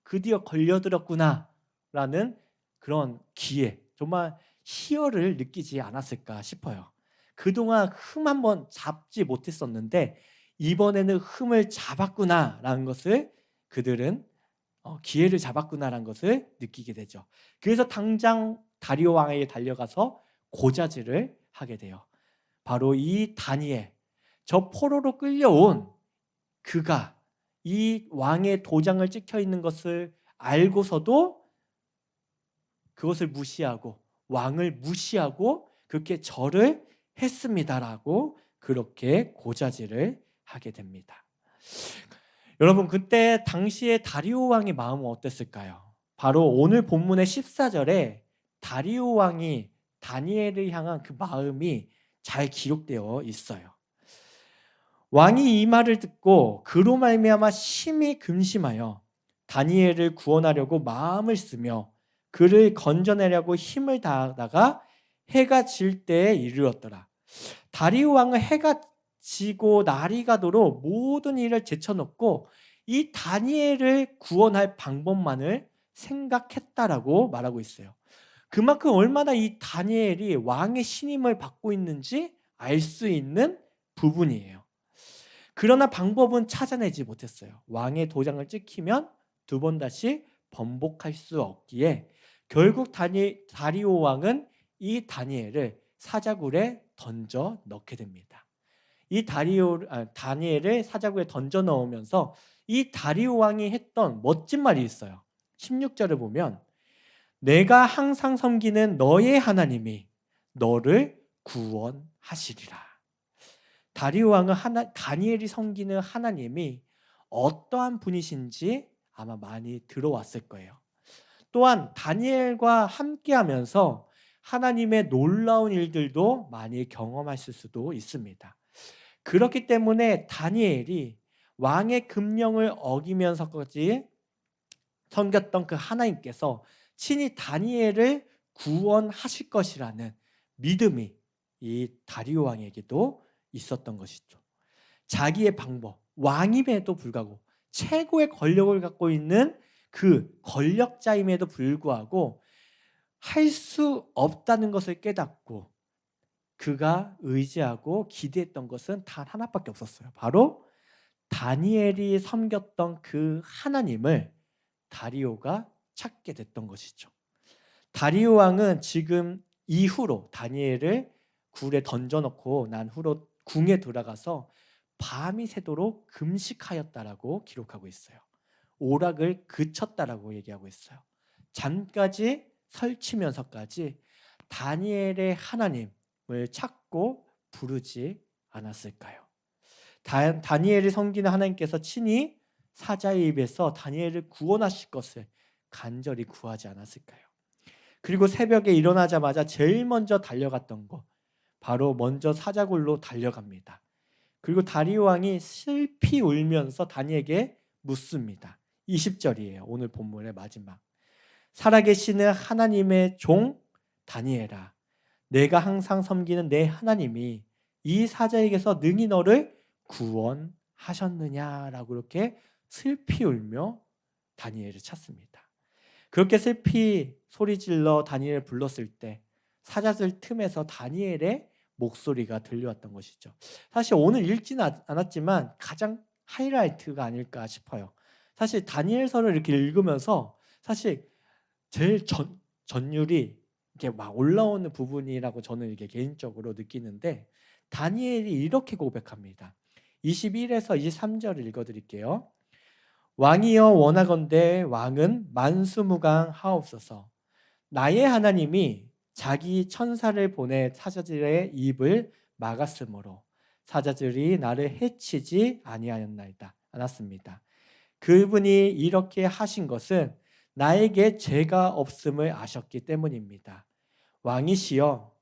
드디어 걸려들었구나 라는 그런 기회, 정말 희열을 느끼지 않았을까 싶어요. 그동안 흠 한번 잡지 못했었는데 이번에는 흠을 잡았구나 라는 것을, 그들은 기회를 잡았구나라는 것을 느끼게 되죠. 그래서 당장 다리오 왕에게 달려가서 고자질을 하게 돼요. 바로 이 다니엘, 저 포로로 끌려온 그가 이 왕의 도장을 찍혀 있는 것을 알고서도 그것을 무시하고 왕을 무시하고 그렇게 절을 했습니다라고 그렇게 고자질을 하게 됩니다. 여러분, 그때 당시에 다리오 왕의 마음은 어땠을까요? 바로 오늘 본문의 14절에 다리오 왕이 다니엘을 향한 그 마음이 잘 기록되어 있어요. 왕이 이 말을 듣고 그로 말미암아 심히 근심하여 다니엘을 구원하려고 마음을 쓰며 그를 건져내려고 힘을 다하다가 해가 질 때에 이르렀더라. 다리오 왕은 해가 지고 날이 가도록 모든 일을 제쳐놓고 이 다니엘을 구원할 방법만을 생각했다라고 말하고 있어요. 그만큼 얼마나 이 다니엘이 왕의 신임을 받고 있는지 알 수 있는 부분이에요. 그러나 방법은 찾아내지 못했어요. 왕의 도장을 찍히면 2번 다시 번복할 수 없기에 결국 다리오 왕은 이 다니엘을 사자굴에 던져 넣게 됩니다. 이 다니엘을 사자굴에 던져 넣으면서 이 다리오 왕이 했던 멋진 말이 있어요. 16절을 보면 내가 항상 섬기는 너의 하나님이 너를 구원하시리라. 다리오 왕은 다니엘이 섬기는 하나님이 어떠한 분이신지 아마 많이 들어왔을 거예요. 또한 다니엘과 함께하면서 하나님의 놀라운 일들도 많이 경험하실 수도 있습니다. 그렇기 때문에 다니엘이 왕의 금령을 어기면서까지 섬겼던 그 하나님께서 친히 다니엘을 구원하실 것이라는 믿음이 이 다리오 왕에게도 있었던 것이죠. 자기의 방법, 왕임에도 불구하고 최고의 권력을 갖고 있는 그 권력자임에도 불구하고 할 수 없다는 것을 깨닫고 그가 의지하고 기대했던 것은 단 하나밖에 없었어요. 바로 다니엘이 섬겼던 그 하나님을 다리오가 찾게 됐던 것이죠. 다리오 왕은 지금 이후로 다니엘을 굴에 던져놓고 난 후로 궁에 들어가서 밤이 새도록 금식하였다라고 기록하고 있어요. 오락을 그쳤다라고 얘기하고 있어요. 잠까지 설치면서까지 다니엘의 하나님을 찾고 부르지 않았을까요? 다니엘을 섬기는 하나님께서 친히 사자의 입에서 다니엘을 구원하실 것을 간절히 구하지 않았을까요? 그리고 새벽에 일어나자마자 제일 먼저 달려갔던 것, 바로 먼저 사자굴로 달려갑니다. 그리고 다리오 왕이 슬피 울면서 다니엘에게 묻습니다. 20절이에요. 오늘 본문의 마지막. 살아계시는 하나님의 종 다니엘아, 내가 항상 섬기는 내 하나님이 이 사자에게서 능히 너를 구원하셨느냐라고 이렇게 슬피 울며 다니엘을 찾습니다. 그렇게 슬피 소리질러 다니엘을 불렀을 때 사자들 틈에서 다니엘의 목소리가 들려왔던 것이죠. 사실 오늘 읽지는 않았지만 가장 하이라이트가 아닐까 싶어요. 사실 다니엘서를 이렇게 읽으면서 사실 제일 전율이 이렇게 막 올라오는 부분이라고 저는 이게 개인적으로 느끼는데, 다니엘이 이렇게 고백합니다. 21에서 23절을 읽어드릴게요. 왕이여 원하건대 왕은 만수무강하옵소서. 나의 하나님이 자기 천사를 보내 사자들의 입을 막았으므로 사자들이 나를 해치지 않았습니다. 그분이 이렇게 하신 것은 나에게 죄가 없음을 아셨기 때문입니다. 왕이시여,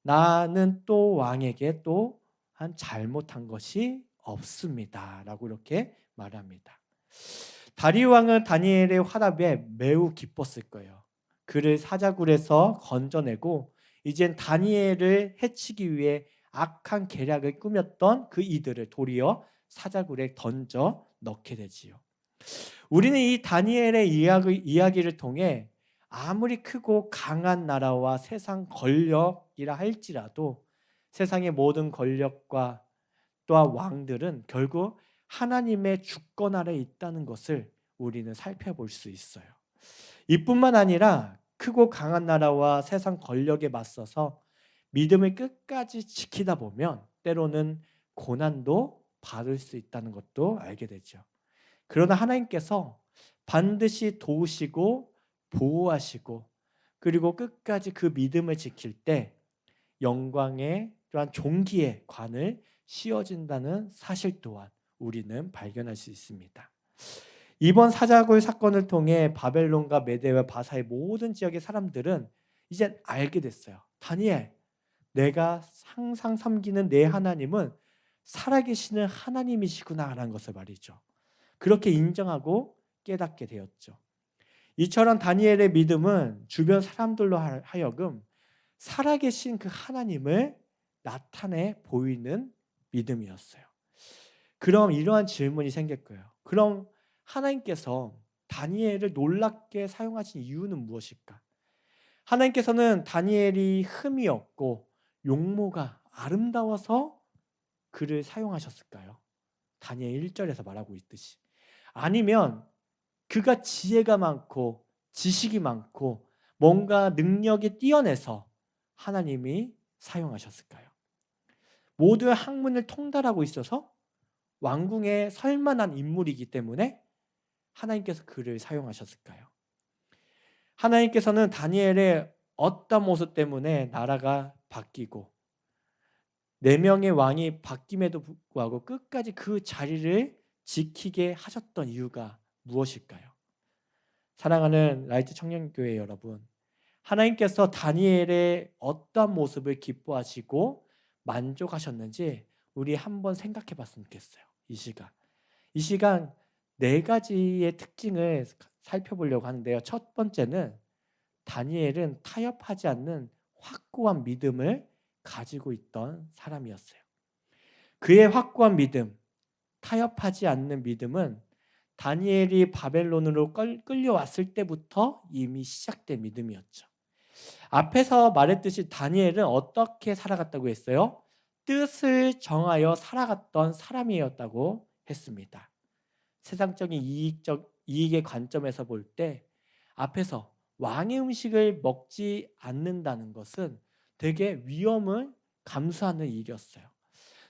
나는 또 왕에게 또한 잘못한 것이 없습니다. 라고 이렇게 말합니다. 다리오 왕은 다니엘의 화답에 매우 기뻤을 거예요. 그를 사자굴에서 건져내고 이젠 다니엘을 해치기 위해 악한 계략을 꾸몄던 그 이들을 도리어 사자굴에 던져 넣게 되지요. 우리는 이 다니엘의 이야기를 통해 아무리 크고 강한 나라와 세상 권력이라 할지라도 세상의 모든 권력과 또한 왕들은 결국 하나님의 주권 아래에 있다는 것을 우리는 살펴볼 수 있어요. 이뿐만 아니라 크고 강한 나라와 세상 권력에 맞서서 믿음을 끝까지 지키다 보면 때로는 고난도 받을 수 있다는 것도 알게 되죠. 그러나 하나님께서 반드시 도우시고 보호하시고 그리고 끝까지 그 믿음을 지킬 때 영광의 또한 존귀의 관을 씌워진다는 사실 또한 우리는 발견할 수 있습니다. 이번 사자굴 사건을 통해 바벨론과 메대와 바사의 모든 지역의 사람들은 이제 알게 됐어요. 다니엘, 내가 항상 섬기는 내 하나님은 살아계시는 하나님이시구나라는 것을 말이죠. 그렇게 인정하고 깨닫게 되었죠. 이처럼 다니엘의 믿음은 주변 사람들로 하여금 살아계신 그 하나님을 나타내 보이는 믿음이었어요. 그럼 이러한 질문이 생길 거예요. 그럼 하나님께서 다니엘을 놀랍게 사용하신 이유는 무엇일까? 하나님께서는 다니엘이 흠이 없고 용모가 아름다워서 그를 사용하셨을까요? 다니엘 1절에서 말하고 있듯이. 아니면 그가 지혜가 많고 지식이 많고 뭔가 능력이 뛰어내서 하나님이 사용하셨을까요? 모두의 학문을 통달하고 있어서 왕궁에 설만한 인물이기 때문에 하나님께서 그를 사용하셨을까요? 하나님께서는 다니엘의 어떤 모습 때문에 나라가 바뀌고 4명의 왕이 바뀜에도 불구하고 끝까지 그 자리를 지키게 하셨던 이유가 무엇일까요? 사랑하는 라이트 청년교회 여러분, 하나님께서 다니엘의 어떠한 모습을 기뻐하시고 만족하셨는지 우리 한번 생각해 봤으면 좋겠어요. 이 시간 4가지의 특징을 살펴보려고 하는데요. 첫 번째는 다니엘은 타협하지 않는 확고한 믿음을 가지고 있던 사람이었어요. 그의 확고한 믿음, 타협하지 않는 믿음은 다니엘이 바벨론으로 끌려왔을 때부터 이미 시작된 믿음이었죠. 앞에서 말했듯이 다니엘은 어떻게 살아갔다고 했어요? 뜻을 정하여 살아갔던 사람이었다고 했습니다. 세상적인 이익의 관점에서 볼 때 앞에서 왕의 음식을 먹지 않는다는 것은 되게 위험을 감수하는 일이었어요.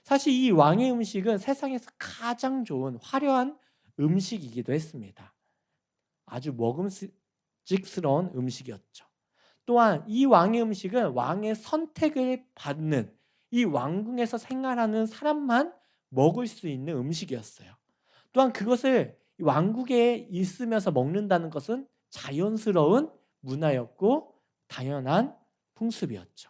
사실 이 왕의 음식은 세상에서 가장 좋은 화려한 음식이기도 했습니다. 아주 먹음직스러운 음식이었죠. 또한 이 왕의 음식은 왕의 선택을 받는 이 왕궁에서 생활하는 사람만 먹을 수 있는 음식이었어요. 또한 그것을 왕국에 있으면서 먹는다는 것은 자연스러운 문화였고 당연한 풍습이었죠.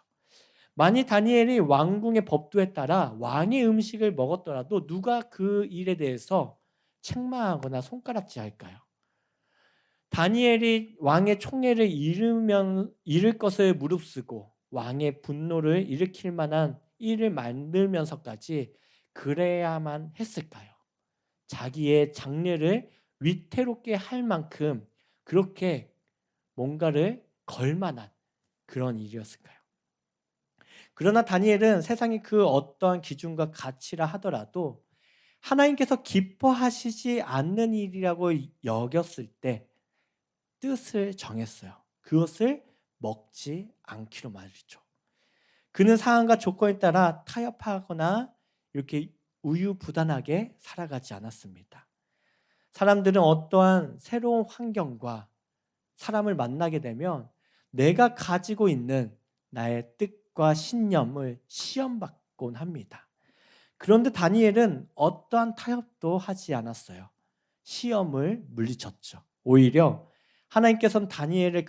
만일 다니엘이 왕궁의 법도에 따라 왕의 음식을 먹었더라도 누가 그 일에 대해서 책망하거나 손가락질할까요? 다니엘이 왕의 총애를 잃을 것을 무릅쓰고 왕의 분노를 일으킬 만한 일을 만들면서까지 그래야만 했을까요? 자기의 장래를 위태롭게 할 만큼 그렇게 뭔가를 걸 만한 그런 일이었을까요? 그러나 다니엘은 세상의 그 어떠한 기준과 가치라 하더라도 하나님께서 기뻐하시지 않는 일이라고 여겼을 때 뜻을 정했어요. 그것을 먹지 않기로 말이죠. 그는 상황과 조건에 따라 타협하거나 이렇게 우유부단하게 살아가지 않았습니다. 사람들은 어떠한 새로운 환경과 사람을 만나게 되면 내가 가지고 있는 나의 뜻과 신념을 시험받곤 합니다. 그런데 다니엘은 어떠한 타협도 하지 않았어요. 시험을 물리쳤죠. 오히려 하나님께서는 다니엘을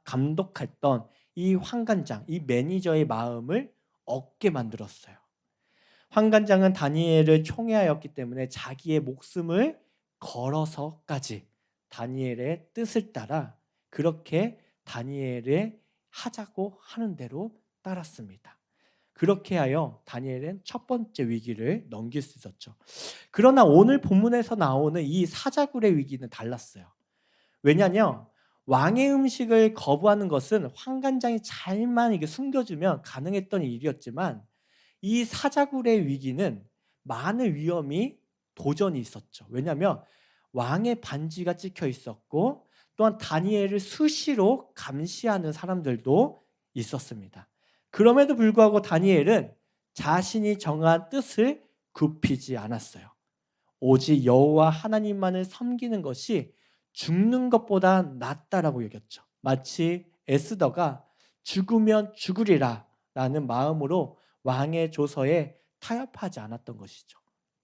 감독했던 이 환관장, 이 매니저의 마음을 얻게 만들었어요. 환관장은 다니엘을 총애하였기 때문에 자기의 목숨을 걸어서까지 다니엘의 뜻을 따라 그렇게 다니엘의 하자고 하는 대로 따랐습니다. 그렇게 하여 다니엘은 첫 번째 위기를 넘길 수 있었죠. 그러나 오늘 본문에서 나오는 이 사자굴의 위기는 달랐어요. 왜냐하면 왕의 음식을 거부하는 것은 환관장이 잘만 이게 숨겨주면 가능했던 일이었지만 이 사자굴의 위기는 많은 위험이 도전이 있었죠. 왜냐하면 왕의 반지가 찍혀 있었고 또한 다니엘을 수시로 감시하는 사람들도 있었습니다. 그럼에도 불구하고 다니엘은 자신이 정한 뜻을 굽히지 않았어요. 오직 여호와 하나님만을 섬기는 것이 죽는 것보다 낫다라고 여겼죠. 마치 에스더가 죽으면 죽으리라 라는 마음으로 왕의 조서에 타협하지 않았던 것이죠.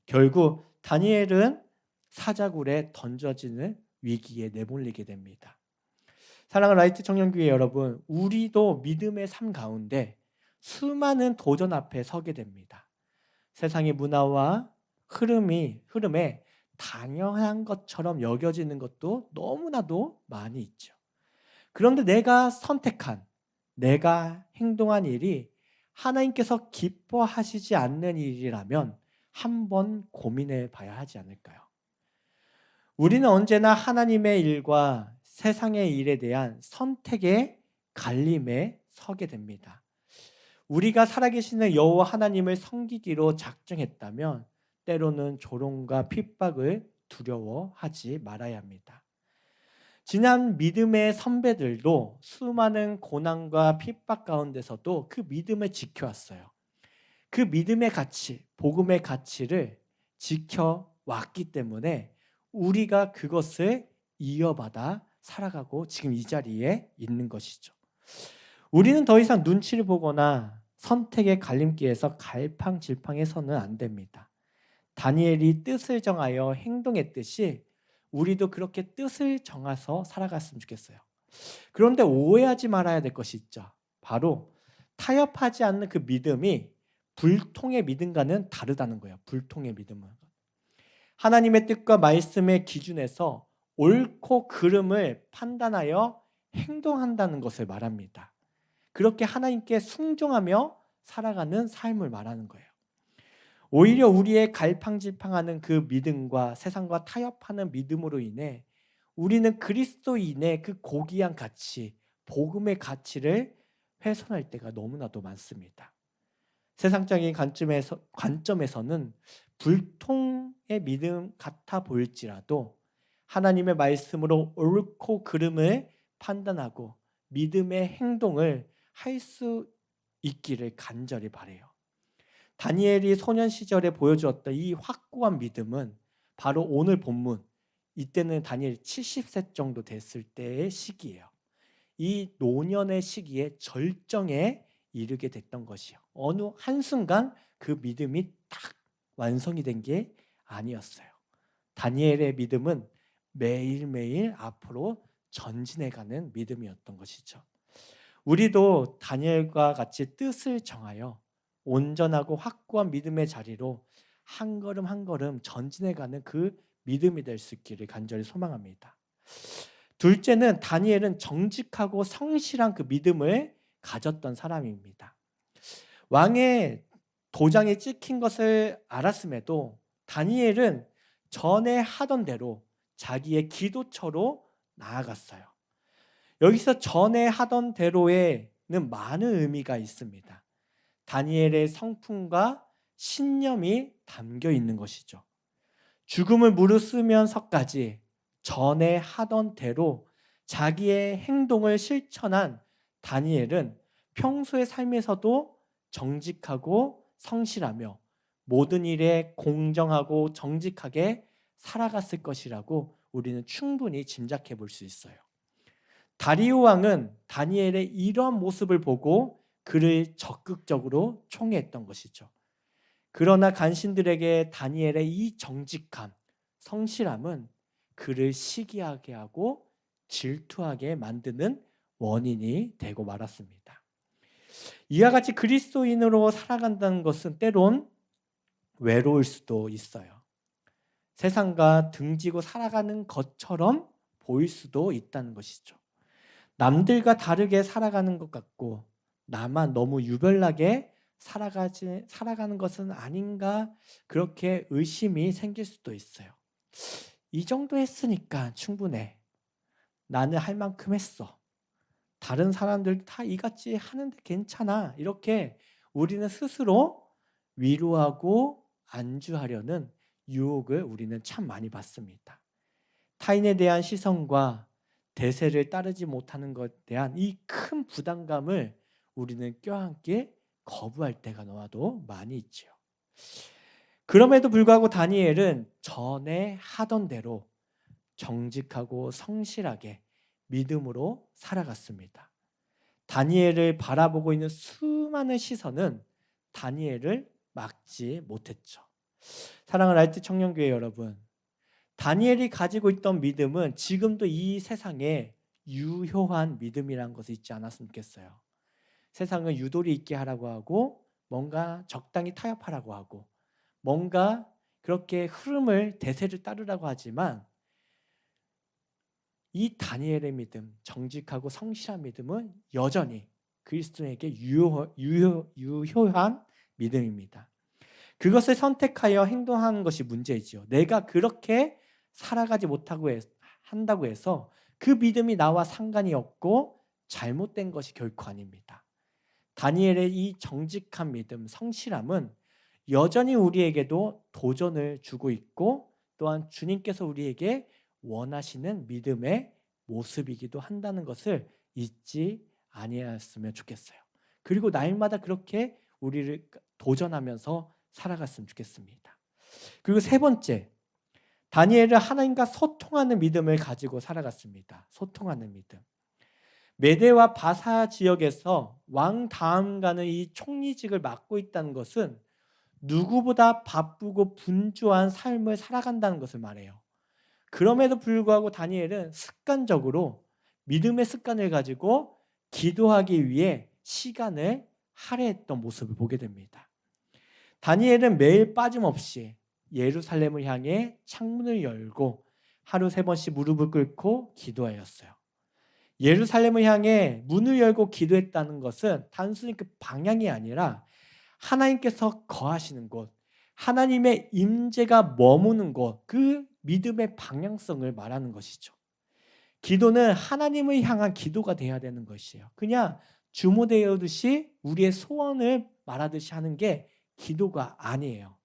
결국 다니엘은 사자굴에 던져지는 위기에 내몰리게 됩니다. 사랑하는 라이트 청년교회 여러분, 우리도 믿음의 삶 가운데 수많은 도전 앞에 서게 됩니다. 세상의 문화와 흐름에 당연한 것처럼 여겨지는 것도 너무나도 많이 있죠. 그런데 내가 선택한, 내가 행동한 일이 하나님께서 기뻐하시지 않는 일이라면 한번 고민해 봐야 하지 않을까요? 우리는 언제나 하나님의 일과 세상의 일에 대한 선택의 갈림에 서게 됩니다. 우리가 살아계시는 여호와 하나님을 섬기기로 작정했다면 때로는 조롱과 핍박을 두려워하지 말아야 합니다. 지난 믿음의 선배들도 수많은 고난과 핍박 가운데서도 그 믿음을 지켜왔어요. 그 믿음의 가치, 복음의 가치를 지켜왔기 때문에 우리가 그것을 이어받아 살아가고 지금 이 자리에 있는 것이죠. 우리는 더 이상 눈치를 보거나 선택의 갈림길에서 갈팡질팡해서는 안 됩니다. 다니엘이 뜻을 정하여 행동했듯이 우리도 그렇게 뜻을 정해서 살아갔으면 좋겠어요. 그런데 오해하지 말아야 될 것이 있죠. 바로 타협하지 않는 그 믿음이 불통의 믿음과는 다르다는 거예요. 불통의 믿음은 하나님의 뜻과 말씀의 기준에서 옳고 그름을 판단하여 행동한다는 것을 말합니다. 그렇게 하나님께 순종하며 살아가는 삶을 말하는 거예요. 오히려 우리의 갈팡질팡하는 그 믿음과 세상과 타협하는 믿음으로 인해 우리는 그리스도인의 그 고귀한 가치, 복음의 가치를 훼손할 때가 너무나도 많습니다. 세상적인 관점에서는 불통의 믿음 같아 보일지라도 하나님의 말씀으로 옳고 그름을 판단하고 믿음의 행동을 할 수 있기를 간절히 바라요. 다니엘이 소년 시절에 보여주었던 이 확고한 믿음은 바로 오늘 본문, 이때는 다니엘이 70세 정도 됐을 때의 시기예요. 이 노년의 시기에 절정에 이르게 됐던 것이요. 어느 한순간 그 믿음이 딱 완성이 된 게 아니었어요. 다니엘의 믿음은 매일매일 앞으로 전진해가는 믿음이었던 것이죠. 우리도 다니엘과 같이 뜻을 정하여 온전하고 확고한 믿음의 자리로 한 걸음 한 걸음 전진해가는 그 믿음이 될 수 있기를 간절히 소망합니다. 둘째는 다니엘은 정직하고 성실한 그 믿음을 가졌던 사람입니다. 왕의 도장에 찍힌 것을 알았음에도 다니엘은 전에 하던 대로 자기의 기도처로 나아갔어요. 여기서 전에 하던 대로에는 많은 의미가 있습니다. 다니엘의 성품과 신념이 담겨 있는 것이죠. 죽음을 무릅쓰면서까지 전에 하던 대로 자기의 행동을 실천한 다니엘은 평소의 삶에서도 정직하고 성실하며 모든 일에 공정하고 정직하게 살아갔을 것이라고 우리는 충분히 짐작해 볼 수 있어요. 다리오 왕은 다니엘의 이러한 모습을 보고 그를 적극적으로 총애했던 것이죠. 그러나 간신들에게 다니엘의 이 정직함, 성실함은 그를 시기하게 하고 질투하게 만드는 원인이 되고 말았습니다. 이와 같이 그리스도인으로 살아간다는 것은 때론 외로울 수도 있어요. 세상과 등지고 살아가는 것처럼 보일 수도 있다는 것이죠. 남들과 다르게 살아가는 것 같고 나만 너무 유별나게 살아가는 것은 아닌가 그렇게 의심이 생길 수도 있어요. 이 정도 했으니까 충분해. 나는 할 만큼 했어. 다른 사람들 다 이같이 하는데 괜찮아. 이렇게 우리는 스스로 위로하고 안주하려는 유혹을 우리는 참 많이 받습니다. 타인에 대한 시선과 대세를 따르지 못하는 것에 대한 이 큰 부담감을 우리는 껴안게 거부할 때가 너와도 많이 있죠. 그럼에도 불구하고 다니엘은 전에 하던 대로 정직하고 성실하게 믿음으로 살아갔습니다. 다니엘을 바라보고 있는 수많은 시선은 다니엘을 막지 못했죠. 사랑하는 알트 청년교회 여러분, 다니엘이 가지고 있던 믿음은 지금도 이 세상에 유효한 믿음이라는 것을 잊지 않았으면 좋겠어요. 세상은 유도리 있게 하라고 하고 뭔가 적당히 타협하라고 하고 뭔가 그렇게 흐름을 대세를 따르라고 하지만 이 다니엘의 믿음, 정직하고 성실한 믿음은 여전히 그리스도에게 유효한 믿음입니다. 그것을 선택하여 행동하는 것이 문제이죠. 내가 그렇게 살아가지 못하고 한다고 해서 그 믿음이 나와 상관이 없고 잘못된 것이 결코 아닙니다. 다니엘의 이 정직한 믿음, 성실함은 여전히 우리에게도 도전을 주고 있고 또한 주님께서 우리에게 원하시는 믿음의 모습이기도 한다는 것을 잊지 아니하였으면 좋겠어요. 그리고 날마다 그렇게 우리를 도전하면서 살아갔으면 좋겠습니다. 그리고 세 번째, 다니엘은 하나님과 소통하는 믿음을 가지고 살아갔습니다. 소통하는 믿음. 메대와 바사 지역에서 왕 다음 가는 이 총리직을 맡고 있다는 것은 누구보다 바쁘고 분주한 삶을 살아간다는 것을 말해요. 그럼에도 불구하고 다니엘은 습관적으로 믿음의 습관을 가지고 기도하기 위해 시간을 할애했던 모습을 보게 됩니다. 다니엘은 매일 빠짐없이 예루살렘을 향해 창문을 열고 하루 3번씩 무릎을 꿇고 기도하였어요. 예루살렘을 향해 문을 열고 기도했다는 것은 단순히 그 방향이 아니라 하나님께서 거하시는 곳, 하나님의 임재가 머무는 곳, 그 믿음의 방향성을 말하는 것이죠. 기도는 하나님을 향한 기도가 돼야 되는 것이에요. 그냥 주무대하듯이 우리의 소원을 말하듯이 하는 게 기도가 아니에요.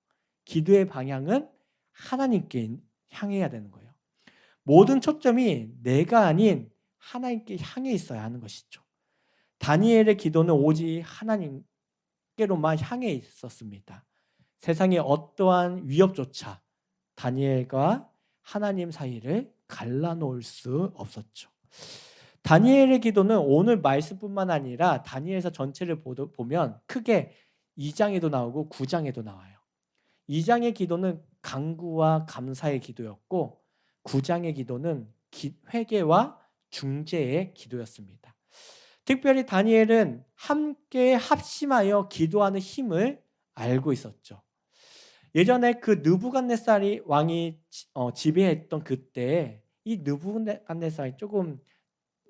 기도의 방향은 하나님께 향해야 되는 거예요. 모든 초점이 내가 아닌 하나님께 향해 있어야 하는 것이죠. 다니엘의 기도는 오직 하나님께로만 향해 있었습니다. 세상의 어떠한 위협조차 다니엘과 하나님 사이를 갈라놓을 수 없었죠. 다니엘의 기도는 오늘 말씀뿐만 아니라 다니엘서 전체를 보면 크게 2장에도 나오고 9장에도 나와요. 2장의 기도는 간구와 감사의 기도였고 9장의 기도는 회개와 중재의 기도였습니다. 특별히 다니엘은 함께 합심하여 기도하는 힘을 알고 있었죠. 예전에 그 느부갓네살이 왕이 지배했던 그때 이 느부갓네살이 조금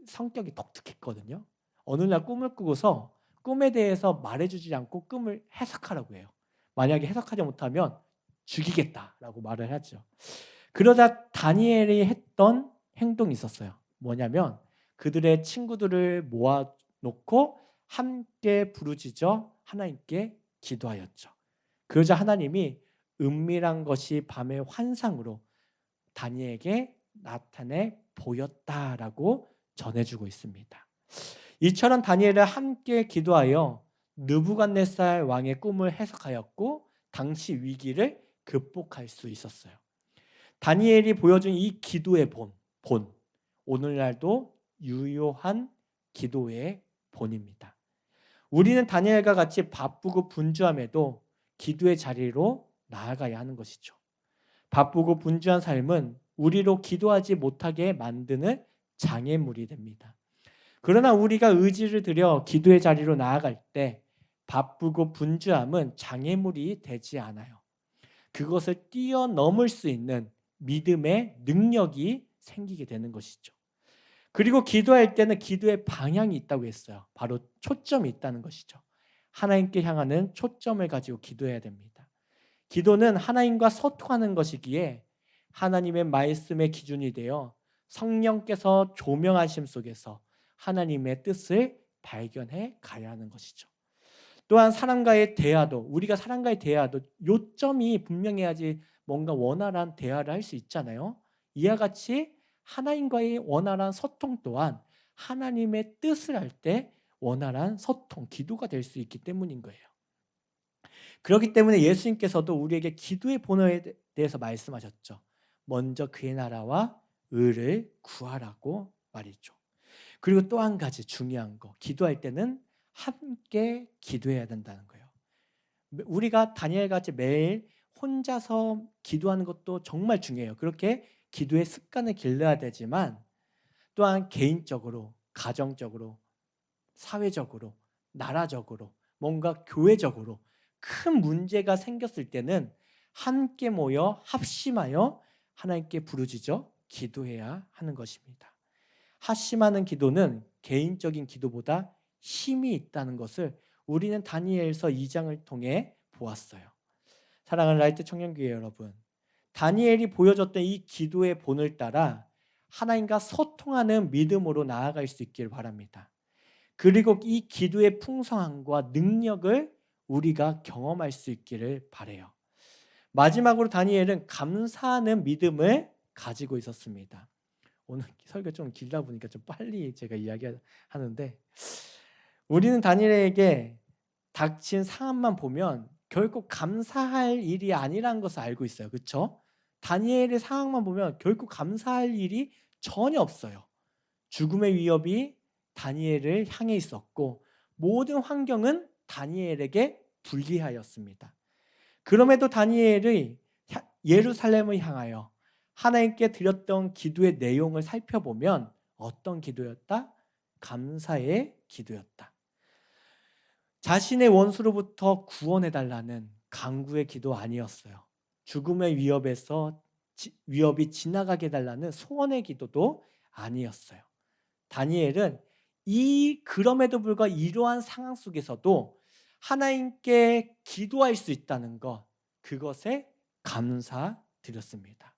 성격이 독특했거든요. 어느 날 꿈을 꾸고서 꿈에 대해서 말해주지 않고 꿈을 해석하라고 해요. 만약에 해석하지 못하면 죽이겠다라고 말을 하죠. 그러자 다니엘이 했던 행동이 있었어요. 뭐냐면 그들의 친구들을 모아놓고 함께 부르짖어 하나님께 기도하였죠. 그러자 하나님이 은밀한 것이 밤의 환상으로 다니엘에게 나타내 보였다라고 전해주고 있습니다. 이처럼 다니엘은 함께 기도하여 느부갓네살 왕의 꿈을 해석하였고 당시 위기를 극복할 수 있었어요. 다니엘이 보여준 이 기도의 본, 오늘날도 유효한 기도의 본입니다. 우리는 다니엘과 같이 바쁘고 분주함에도 기도의 자리로 나아가야 하는 것이죠. 바쁘고 분주한 삶은 우리로 기도하지 못하게 만드는 장애물이 됩니다. 그러나 우리가 의지를 들여 기도의 자리로 나아갈 때 바쁘고 분주함은 장애물이 되지 않아요. 그것을 뛰어넘을 수 있는 믿음의 능력이 생기게 되는 것이죠. 그리고 기도할 때는 기도의 방향이 있다고 했어요. 바로 초점이 있다는 것이죠. 하나님께 향하는 초점을 가지고 기도해야 됩니다. 기도는 하나님과 소통하는 것이기에 하나님의 말씀의 기준이 되어 성령께서 조명하심 속에서 하나님의 뜻을 발견해 가야 하는 것이죠. 또한 사람과의 대화도, 우리가 사람과의 대화도 요점이 분명해야지 뭔가 원활한 대화를 할 수 있잖아요. 이와 같이 하나님과의 원활한 소통 또한 하나님의 뜻을 할 때 원활한 소통, 기도가 될 수 있기 때문인 거예요. 그렇기 때문에 예수님께서도 우리에게 기도의 본어에 대해서 말씀하셨죠. 먼저 그의 나라와 의를 구하라고 말이죠. 그리고 또 한 가지 중요한 거, 기도할 때는 함께 기도해야 된다는 거예요. 우리가 다니엘같이 매일 혼자서 기도하는 것도 정말 중요해요. 그렇게 기도의 습관을 길러야 되지만 또한 개인적으로, 가정적으로, 사회적으로, 나라적으로, 뭔가 교회적으로 큰 문제가 생겼을 때는 함께 모여 합심하여 하나님께 부르짖어 기도해야 하는 것입니다. 합심하는 기도는 개인적인 기도보다 힘이 있다는 것을 우리는 다니엘서 2장을 통해 보았어요. 사랑하는 라이트 청년교회 여러분, 다니엘이 보여줬던 이 기도의 본을 따라 하나님과 소통하는 믿음으로 나아갈 수 있기를 바랍니다. 그리고 이 기도의 풍성함과 능력을 우리가 경험할 수 있기를 바라요. 마지막으로 다니엘은 감사하는 믿음을 가지고 있었습니다. 오늘 설교 좀 길다 보니까 좀 빨리 제가 이야기하는데, 우리는 다니엘에게 닥친 상황만 보면 결코 감사할 일이 아니라는 것을 알고 있어요. 그렇죠? 다니엘의 상황만 보면 결코 감사할 일이 전혀 없어요. 죽음의 위협이 다니엘을 향해 있었고 모든 환경은 다니엘에게 불리하였습니다. 그럼에도 다니엘이 예루살렘을 향하여 하나님께 드렸던 기도의 내용을 살펴보면 어떤 기도였다? 감사의 기도였다. 자신의 원수로부터 구원해달라는 간구의 기도 아니었어요. 죽음의 위협이 지나가게 해달라는 소원의 기도도 아니었어요. 다니엘은 그럼에도 불구하고 이러한 상황 속에서도 하나님께 기도할 수 있다는 것, 그것에 감사드렸습니다.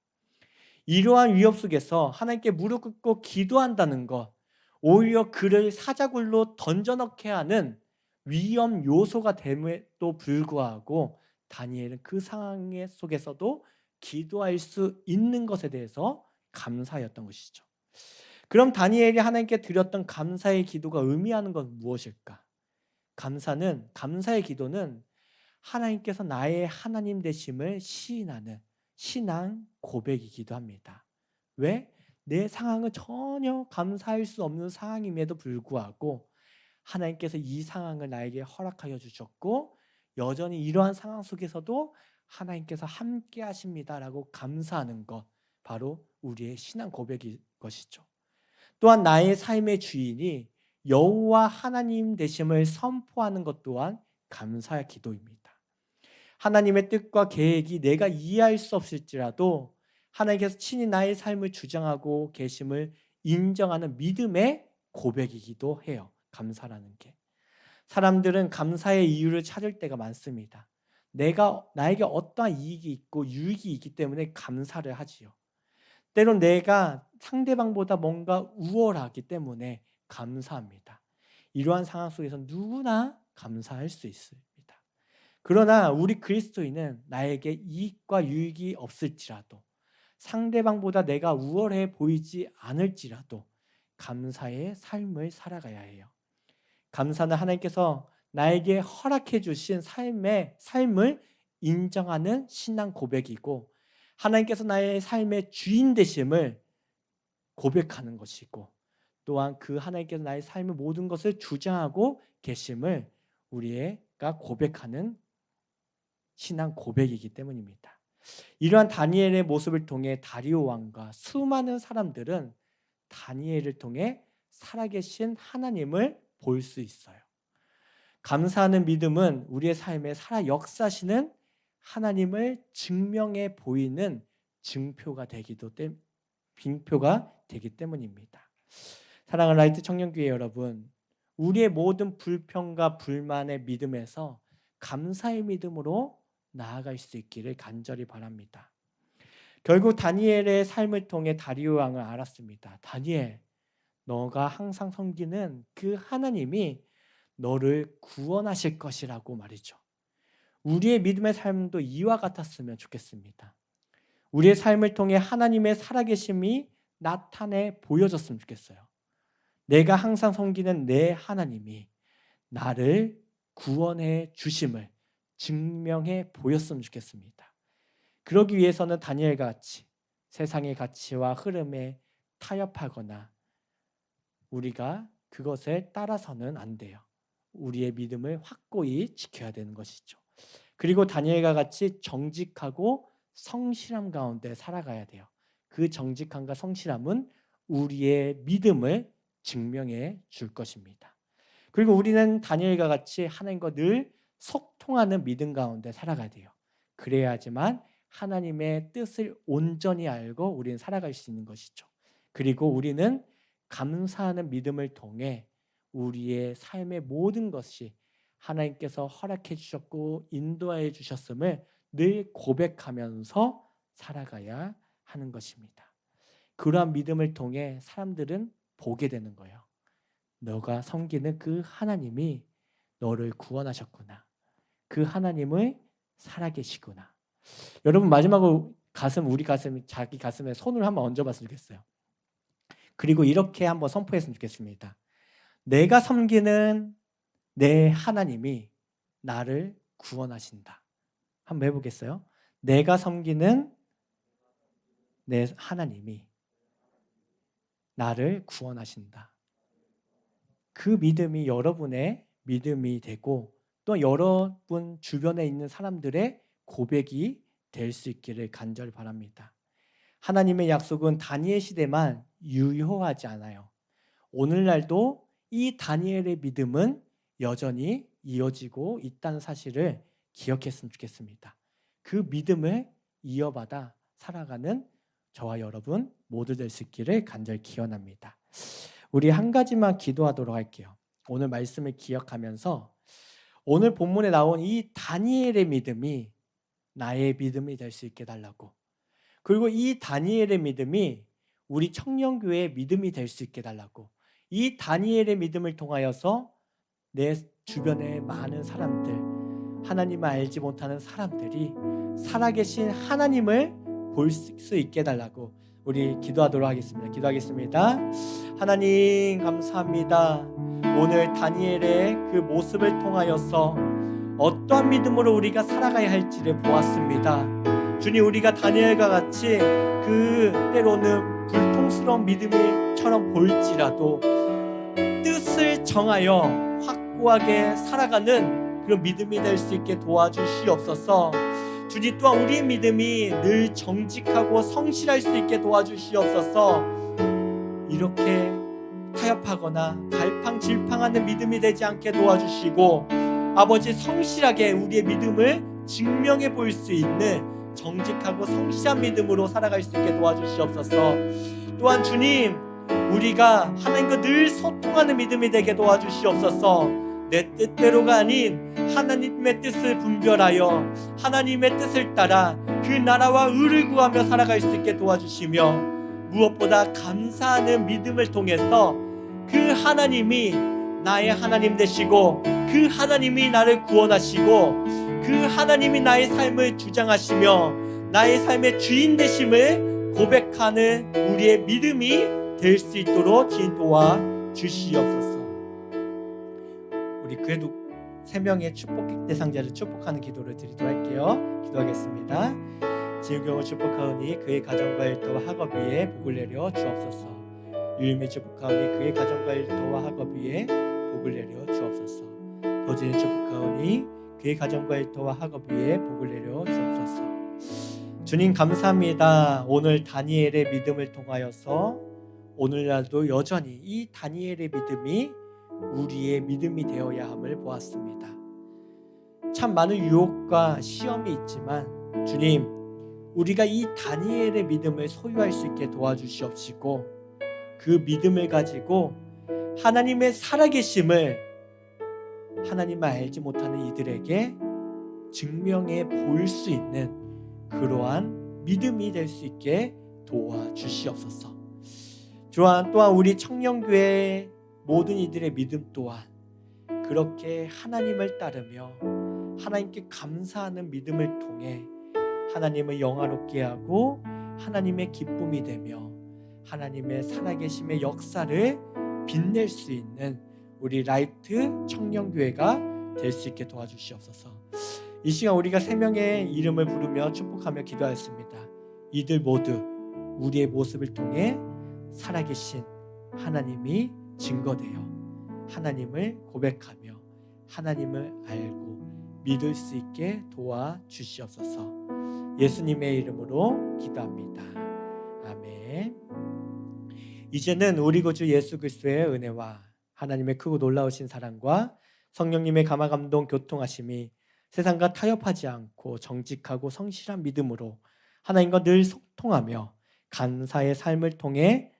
이러한 위협 속에서 하나님께 무릎 꿇고 기도한다는 것, 오히려 그를 사자굴로 던져넣게 하는 위험 요소가 됨에도 불구하고 다니엘은 그 상황 속에서도 기도할 수 있는 것에 대해서 감사였던 것이죠. 그럼 다니엘이 하나님께 드렸던 감사의 기도가 의미하는 건 무엇일까? 감사의 기도는 하나님께서 나의 하나님 되심을 시인하는 신앙 고백이기도 합니다. 왜? 내 상황은 전혀 감사할 수 없는 상황임에도 불구하고 하나님께서 이 상황을 나에게 허락하여 주셨고 여전히 이러한 상황 속에서도 하나님께서 함께 하십니다라고 감사하는 것, 바로 우리의 신앙 고백일 것이죠. 또한 나의 삶의 주인이 여호와 하나님 되심을 선포하는 것 또한 감사의 기도입니다. 하나님의 뜻과 계획이 내가 이해할 수 없을지라도 하나님께서 친히 나의 삶을 주장하고 계심을 인정하는 믿음의 고백이기도 해요. 감사라는 게. 사람들은 감사의 이유를 찾을 때가 많습니다. 나에게 어떠한 이익이 있고 유익이 있기 때문에 감사를 하지요. 때론 내가 상대방보다 뭔가 우월하기 때문에 감사합니다. 이러한 상황 속에서 누구나 감사할 수 있습니다. 그러나 우리 그리스도인은 나에게 이익과 유익이 없을지라도 상대방보다 내가 우월해 보이지 않을지라도 감사의 삶을 살아가야 해요. 감사는 하나님께서 나에게 허락해 주신 삶을 인정하는 신앙 고백이고 하나님께서 나의 삶의 주인 되심을 고백하는 것이고 또한 그 하나님께서 나의 삶의 모든 것을 주장하고 계심을 우리가 고백하는 신앙 고백이기 때문입니다. 이러한 다니엘의 모습을 통해 다리오 왕과 수많은 사람들은 다니엘을 통해 살아계신 하나님을 볼 수 있어요. 감사하는 믿음은 우리의 삶에 살아 역사하시는 하나님을 증명해 보이는 빙표가 되기 때문입니다. 사랑하는 라이트 청년교회 여러분, 우리의 모든 불평과 불만의 믿음에서 감사의 믿음으로 나아갈 수 있기를 간절히 바랍니다. 결국 다니엘의 삶을 통해 다리오 왕은 알았습니다. 다니엘, 너가 항상 섬기는 그 하나님이 너를 구원하실 것이라고 말이죠. 우리의 믿음의 삶도 이와 같았으면 좋겠습니다. 우리의 삶을 통해 하나님의 살아계심이 나타내 보여졌으면 좋겠어요. 내가 항상 섬기는 내 하나님이 나를 구원해 주심을 증명해 보였으면 좋겠습니다. 그러기 위해서는 다니엘과 같이 세상의 가치와 흐름에 타협하거나 우리가 그것에 따라서는 안 돼요. 우리의 믿음을 확고히 지켜야 되는 것이죠. 그리고 다니엘과 같이 정직하고 성실함 가운데 살아가야 돼요. 그 정직함과 성실함은 우리의 믿음을 증명해 줄 것입니다. 그리고 우리는 다니엘과 같이 하나님과 늘 소통하는 믿음 가운데 살아가야 돼요. 그래야지만 하나님의 뜻을 온전히 알고 우리는 살아갈 수 있는 것이죠. 그리고 우리는 감사하는 믿음을 통해 우리의 삶의 모든 것이 하나님께서 허락해 주셨고 인도하여 주셨음을 늘 고백하면서 살아가야 하는 것입니다. 그러한 믿음을 통해 사람들은 보게 되는 거예요. 너가 섬기는 그 하나님이 너를 구원하셨구나. 그 하나님을 살아계시구나. 여러분 마지막으로 자기 가슴에 손을 한번 얹어봤으면 좋겠어요. 그리고 이렇게 한번 선포했으면 좋겠습니다. 내가 섬기는 내 하나님이 나를 구원하신다. 한번 해보겠어요? 내가 섬기는 내 하나님이 나를 구원하신다. 그 믿음이 여러분의 믿음이 되고 또 여러분 주변에 있는 사람들의 고백이 될 수 있기를 간절히 바랍니다. 하나님의 약속은 다니엘 시대만 유효하지 않아요. 오늘날도 이 다니엘의 믿음은 여전히 이어지고 있다는 사실을 기억했으면 좋겠습니다. 그 믿음을 이어받아 살아가는 저와 여러분 모두 될 수 있기를 간절히 기원합니다. 우리 한 가지만 기도하도록 할게요. 오늘 말씀을 기억하면서 오늘 본문에 나온 이 다니엘의 믿음이 나의 믿음이 될 수 있게 달라고, 그리고 이 다니엘의 믿음이 우리 청년교회의 믿음이 될 수 있게 달라고, 이 다니엘의 믿음을 통하여서 내 주변의 많은 사람들, 하나님을 알지 못하는 사람들이 살아계신 하나님을 볼 수 있게 달라고 우리 기도하도록 하겠습니다. 기도하겠습니다. 하나님 감사합니다. 오늘 다니엘의 그 모습을 통하여서 어떠한 믿음으로 우리가 살아가야 할지를 보았습니다. 주님, 우리가 다니엘과 같이 그 때로는 불통스러운 믿음처럼 보일지라도 뜻을 정하여 확고하게 살아가는 그런 믿음이 될 수 있게 도와주시옵소서. 주님, 또한 우리의 믿음이 늘 정직하고 성실할 수 있게 도와주시옵소서. 이렇게 타협하거나 갈팡질팡하는 믿음이 되지 않게 도와주시고, 아버지, 성실하게 우리의 믿음을 증명해 보일 수 있는 정직하고 성실한 믿음으로 살아갈 수 있게 도와주시옵소서. 또한 주님, 우리가 하나님과 늘 소통하는 믿음이 되게 도와주시옵소서. 내 뜻대로가 아닌 하나님의 뜻을 분별하여 하나님의 뜻을 따라 그 나라와 의를 구하며 살아갈 수 있게 도와주시며, 무엇보다 감사하는 믿음을 통해서 그 하나님이 나의 하나님 되시고, 그 하나님이 나를 구원하시고, 그 하나님이 나의 삶을 주장하시며 나의 삶의 주인 되심을 고백하는 우리의 믿음이 될 수 있도록 주님 도와주시옵소서. 우리 그래도 3명의 축복 대상자를 축복하는 기도를 드리도록 할게요. 기도하겠습니다. 지우경을 축복하오니 그의 가정과 일터와 학업 위에 복을 내려 주옵소서. 유일미 축복하오니 그의 가정과 일터와 학업 위에 복을 내려 주옵소서. 도진이 축복하오니 그의 가정과 일터와 학업 위에 복을 내려 주옵소서. 주님 감사합니다. 오늘 다니엘의 믿음을 통하여서 오늘날도 여전히 이 다니엘의 믿음이 우리의 믿음이 되어야 함을 보았습니다. 참 많은 유혹과 시험이 있지만 주님, 우리가 이 다니엘의 믿음을 소유할 수 있게 도와주시옵시고, 그 믿음을 가지고 하나님의 살아계심을 하나님을 알지 못하는 이들에게 증명해 보일 수 있는 그러한 믿음이 될 수 있게 도와주시옵소서. 또한 우리 청년교회 모든 이들의 믿음 또한 그렇게 하나님을 따르며 하나님께 감사하는 믿음을 통해 하나님을 영화롭게 하고 하나님의 기쁨이 되며 하나님의 살아계심의 역사를 빛낼 수 있는 우리 라이트 청년교회가 될 수 있게 도와주시옵소서. 이 시간 우리가 3명의 이름을 부르며 축복하며 기도하였습니다. 이들 모두 우리의 모습을 통해 살아계신 하나님이 증거되어 하나님을 고백하며 하나님을 알고 믿을 수 있게 도와주시옵소서. 예수님의 이름으로 기도합니다. 아멘. 이제는 우리 구주 예수 그리스도의 은혜와 하나님의 크고 놀라우신 사랑과 성령님의 감화감동 교통하심이 세상과 타협하지 않고 정직하고 성실한 믿음으로 하나님과 늘 소통하며 감사의 삶을 통해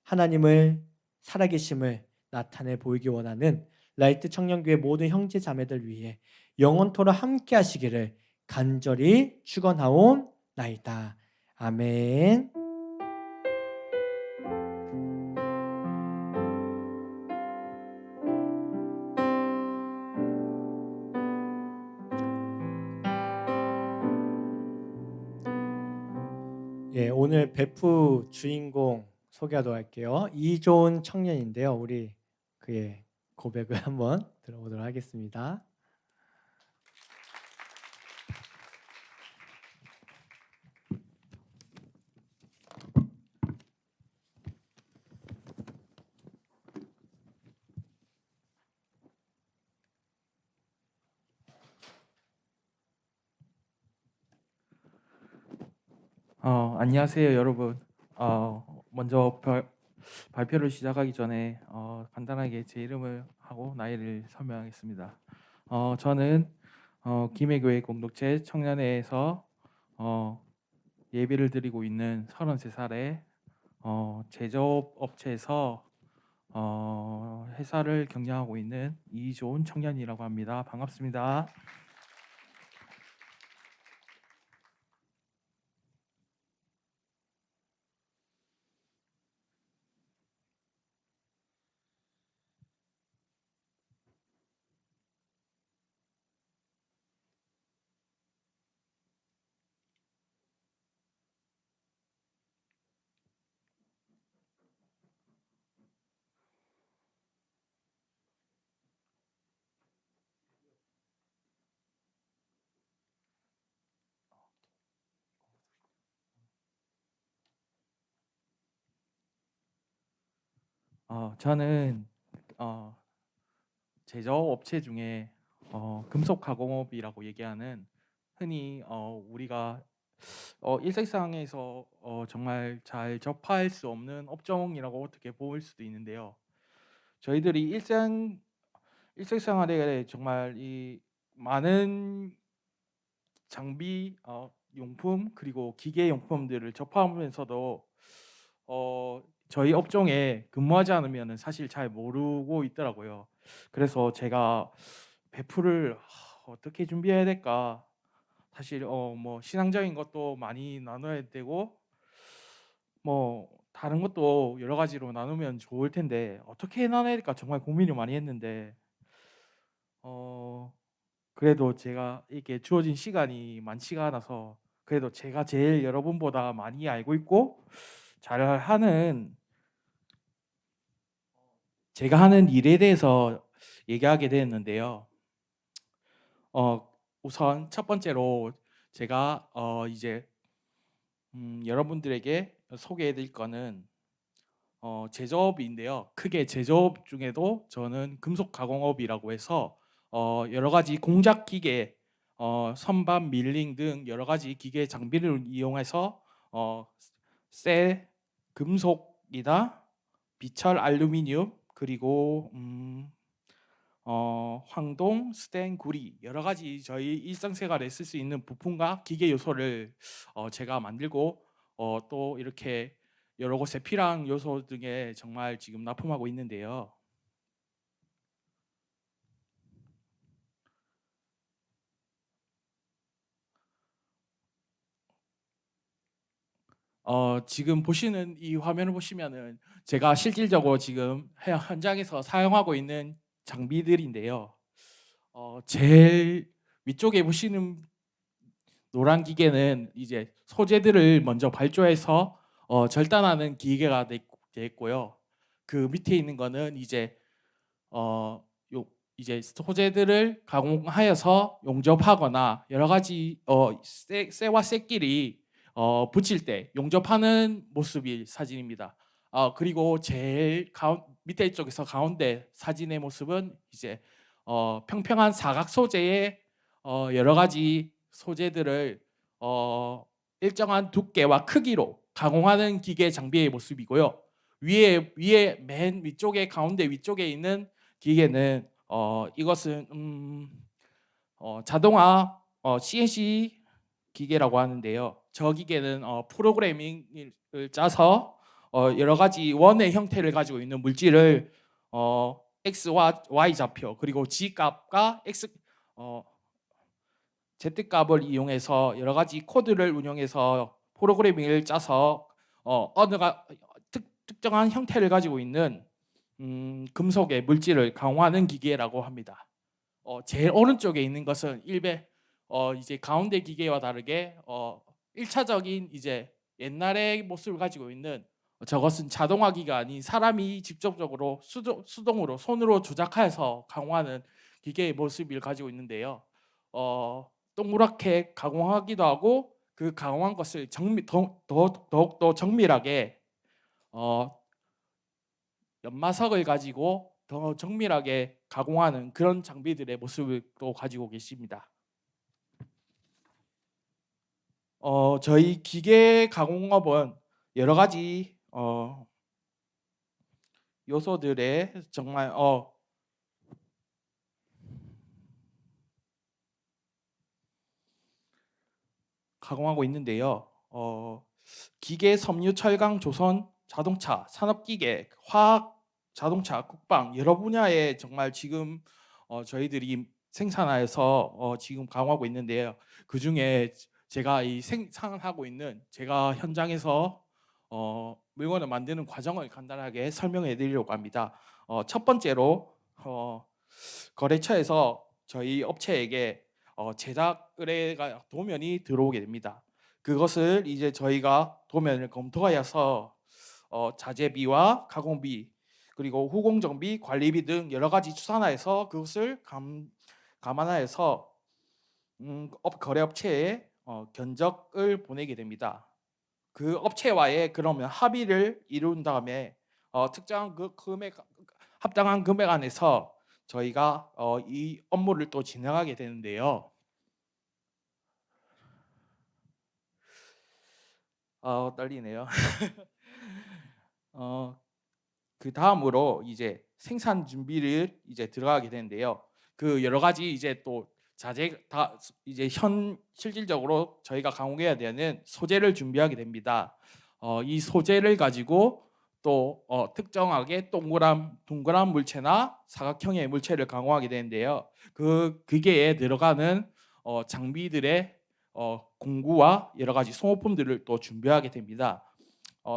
하나님을 살아계심을 나타내 보이기 원하는 라이트 청년교회 모든 형제 자매들 위해 영원토록 함께 하시기를 간절히 축원하옵나이다. 아멘. 오늘 베프 주인공 소개하도록 할게요. 이조은 청년인데요. 우리 그의 고백을 한번 들어보도록 하겠습니다. 안녕하세요, 여러분. 먼저 발표를 시작하기 전에 간단하게 제 이름을 하고 나이를 설명하겠습니다. 저는 김해교회 공동체 청년회에서 예배를 드리고 있는 33살의 제조업 업체에서 회사를 경영하고 있는 이좋은 청년이라고 합니다. 반갑습니다. 저는 제조업 업체 중에 금속 가공업이라고 얘기하는 흔히 우리가 일색상에서 정말 잘 접할 수 없는 업종이라고 어떻게 볼 수도 있는데요. 저희들이 일색생활에 정말 이 많은 장비, 용품 그리고 기계 용품들을 접하면서도 저희 업종에 근무하지 않으면 사실 잘 모르고 있더라고요. 그래서 제가 배포를 어떻게 준비해야 될까? 사실 뭐 신앙적인 것도 많이 나눠야 되고 뭐 다른 것도 여러 가지로 나누면 좋을 텐데 어떻게 나눠야 될까 정말 고민을 많이 했는데 그래도 제가 이렇게 주어진 시간이 많지가 않아서 그래도 제가 제일 여러분보다 많이 알고 있고 잘하는 제가 하는 일에 대해서 얘기하게 되었는데요. 우선 첫 번째로 제가 이제 여러분들에게 소개해드릴 거는 제조업인데요. 크게 제조업 중에도 저는 금속 가공업이라고 해서 여러 가지 공작 기계, 선반, 밀링 등 여러 가지 기계 장비를 이용해서 쇠, 금속이나 비철, 알루미늄 그리고 황동, 스텐, 구리 여러 가지 저희 일상생활에 쓸 수 있는 부품과 기계 요소를 제가 만들고 또 이렇게 여러 곳에 필요한 요소 등에 정말 지금 납품하고 있는데요. 지금 보시는 이 화면을 보시면은 제가 실질적으로 지금 현장에서 사용하고 있는 장비들인데요. 제일 위쪽에 보시는 노란 기계는 이제 소재들을 먼저 발조해서 절단하는 기계가 돼 있고요. 그 밑에 있는 거는 이제 이제 소재들을 가공하여서 용접하거나 여러 가지 쇠와 쇠끼리 붙일 때 용접하는 모습이 사진입니다. 그리고 제일 밑에 쪽에서 가운데 사진의 모습은 이제 평평한 사각 소재의 여러 가지 소재들을 일정한 두께와 크기로 가공하는 기계 장비의 모습이고요. 위에 맨 위쪽에 가운데 위쪽에 있는 기계는 이것은 자동화 CNC 기계라고 하는데요. 저 기계는 프로그래밍을 짜서 여러 가지 원의 형태를 가지고 있는 물질을 X와 Y 좌표 그리고 G 값과 Z 값을 이용해서 여러 가지 코드를 운영해서 프로그래밍을 짜서 어느 특정한 형태를 가지고 있는 금속의 물질을 강화하는 기계라고 합니다. 제일 오른쪽에 있는 것은 이제 가운데 기계와 다르게 1차적인 이제 옛날의 모습을 가지고 있는 저것은 자동화기가 아닌 사람이 직접적으로 수동으로 손으로 조작해서 강화하는 기계의 모습을 가지고 있는데요. 동그랗게 가공하기도 하고 그 강화한 것을 더욱더 정밀하게 연마석을 가지고 더 정밀하게 가공하는 그런 장비들의 모습을 또 가지고 계십니다. 저희 기계 가공업은 여러 가지 요소들에 정말 가공하고 있는데요. 기계, 섬유, 철강, 조선, 자동차, 산업기계, 화학, 자동차, 국방 여러 분야에 정말 지금 저희들이 생산하여서 지금 가공하고 있는데요. 그 중에 제가 이 생산하고 있는 제가 현장에서 물건을 만드는 과정을 간단하게 설명해 드리려고 합니다. 첫 번째로 거래처에서 저희 업체에게 제작 의뢰가 도면이 들어오게 됩니다. 그것을 이제 저희가 도면을 검토하여서 자재비와 가공비 그리고 후공정비, 관리비 등 여러 가지 추산하여서 그것을 감안하여서 거래업체에 견적을 보내게 됩니다. 그 업체와의 그러면 합의를 이룬 다음에 특정한 그 금액 합당한 금액 안에서 저희가 이 업무를 또 진행하게 되는데요. 떨리네요. 그 다음으로 이제 생산 준비를 이제 들어가게 되는데요. 그 여러 가지 이제 또 자재 다 이제 실질적으로 저희가 가공해야 되는 소재를 준비하게 됩니다. 이 소재를 가지고 또 특정하게 동그란 물체나 사각형의 물체를 가공하게 되는데요. 그 기계에 들어가는 장비들의 공구와 여러 가지 소모품들을 또 준비하게 됩니다.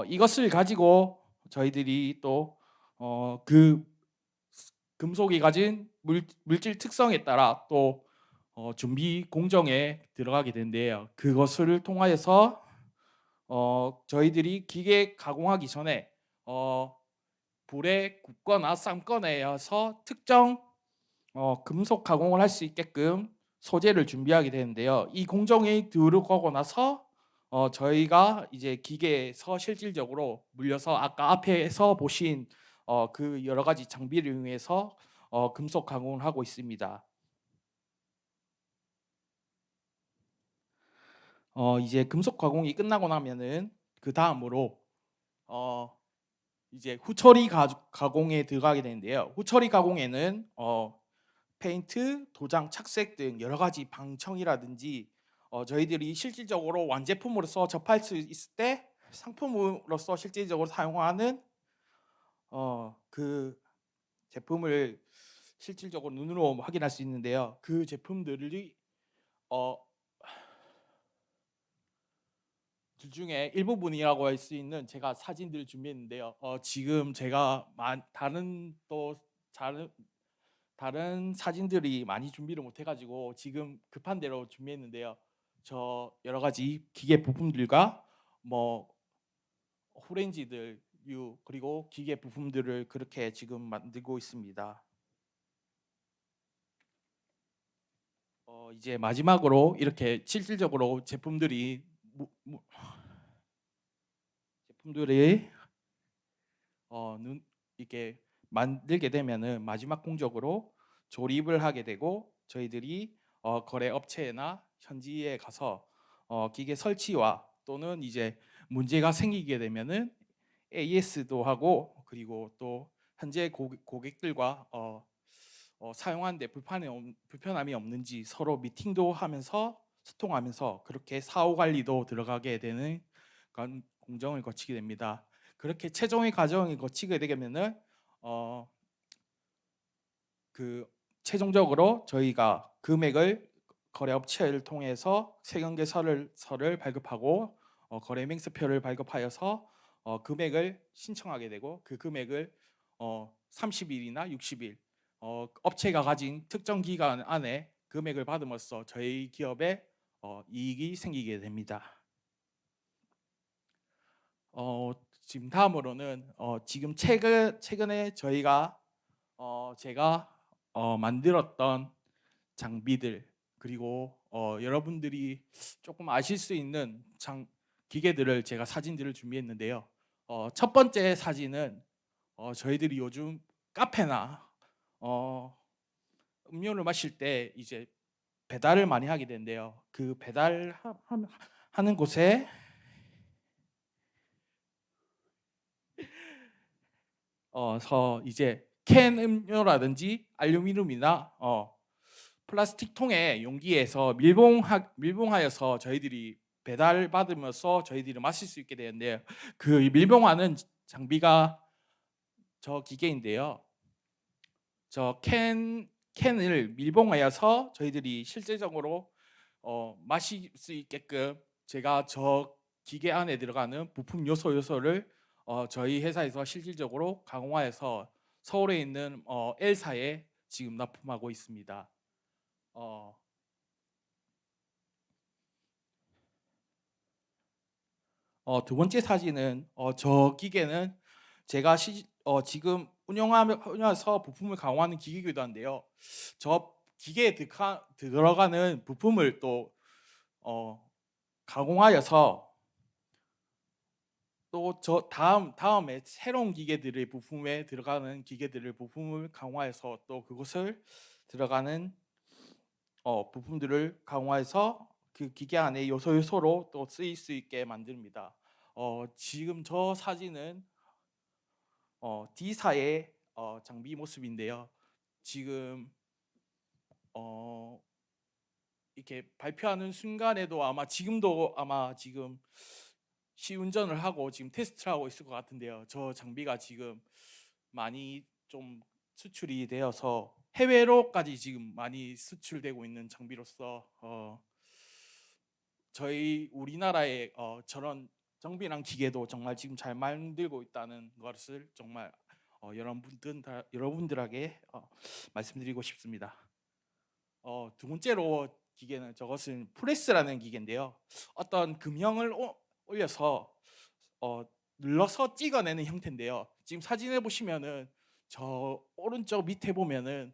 이것을 가지고 저희들이 또 그 금속이 가진 물질 특성에 따라 또 준비 공정에 들어가게 되는데요. 그것을 통하여서 저희들이 기계 가공하기 전에 불에 굽거나 삶거나해서 특정 금속 가공을 할 수 있게끔 소재를 준비하게 되는데요. 이 공정이 들어가고 나서 저희가 이제 기계에서 실질적으로 물려서 아까 앞에서 보신 그 여러 가지 장비를 이용해서 금속 가공을 하고 있습니다. 이제 금속 가공이 끝나고 나면은 그 다음으로 이제 후처리 가공에 들어가게 되는데요. 후처리 가공에는 페인트, 도장, 착색 등 여러 가지 방청이라든지 저희들이 실질적으로 완제품으로서 접할 수 있을 때 상품으로서 실질적으로 사용하는 그 제품을 실질적으로 눈으로 확인할 수 있는데요. 그 제품들이 그 중에 일부분이라고 할 수 있는 제가 사진들을 준비했는데요. 지금 제가 다른 사진들이 많이 준비를 못해가지고 지금 급한 대로 준비했는데요. 저 여러 가지 기계 부품들과 뭐 후렌지들 그리고 기계 부품들을 그렇게 지금 만들고 있습니다. 이제 마지막으로 이렇게 실질적으로 제품들이 이렇게 만들게 되면은 마지막 공적으로 조립을 하게 되고 저희들이 거래 업체나 현지에 가서 기계 설치와 또는 이제 문제가 생기게 되면은 AS도 하고 그리고 또 현재 고객들과 사용하는데 불편함이 없는지 서로 미팅도 하면서 소통하면서 그렇게 사후 관리도 들어가게 되는 공정을 거치게 됩니다. 그렇게 최종의 과정을 거치게 되면은 그 최종적으로 저희가 금액을 거래업체를 통해서 세금계서를 발급하고 거래맹세표를 발급하여서 금액을 신청하게 되고 그 금액을 30일이나 60일 업체가 가진 특정 기간 안에 금액을 받음으로써 저희 기업에 이익이 생기게 됩니다. 지금 다음으로는 지금 최근에 제가 만들었던 장비들 그리고 여러분들이 조금 아실 수 있는 기계들을 제가 사진들을 준비했는데요. 첫 번째 사진은 저희들이 요즘 카페나 음료를 마실 때 이제 배달을 많이 하게 되는데요. 그 배달하는 하는 곳에 서 이제 캔 음료라든지 알루미늄이나 플라스틱 통에 용기에서 밀봉하여서 저희들이 배달받으면서 저희들이 마실 수 있게 되는데요. 그 밀봉하는 장비가 저 기계인데요. 저 캔을 밀봉하여서 저희들이 실제적으로 마실 수 있게끔 제가 저 기계 안에 들어가는 부품 요소를 저희 회사에서 실질적으로 가공하여서 서울에 있는 L사에 지금 납품하고 있습니다. 두 번째 사진은 저 기계는 제가 지금 운영하면서 부품을 가공하는 기계이기도 한데요. 저 기계에 들어가는 부품을 또 가공하여서 또 저 다음에 새로운 기계들의 부품에 들어가는 기계들의 부품을 가공하여서 또 그것을 들어가는 부품들을 가공해서 그 기계 안에 요소로 또 쓰일 수 있게 만듭니다. 지금 저 사진은 D사의 장비 모습인데요. 지금 이렇게 발표하는 순간에도 아마 지금도 아마 지금 시운전을 하고 지금 테스트를 하고 있을 것 같은데요. 저 장비가 지금 많이 좀 수출이 되어서 해외로까지 지금 많이 수출되고 있는 장비로서 저희 우리나라의 저런 정비랑 기계도 정말 지금 잘 만들고 있다는 것을 정말 여러분들에게 말씀드리고 싶습니다. 두 번째로 기계는 저것은 프레스라는 기계인데요. 어떤 금형을 올려서 눌러서 찍어내는 형태인데요. 지금 사진을 보시면은 저 오른쪽 밑에 보면은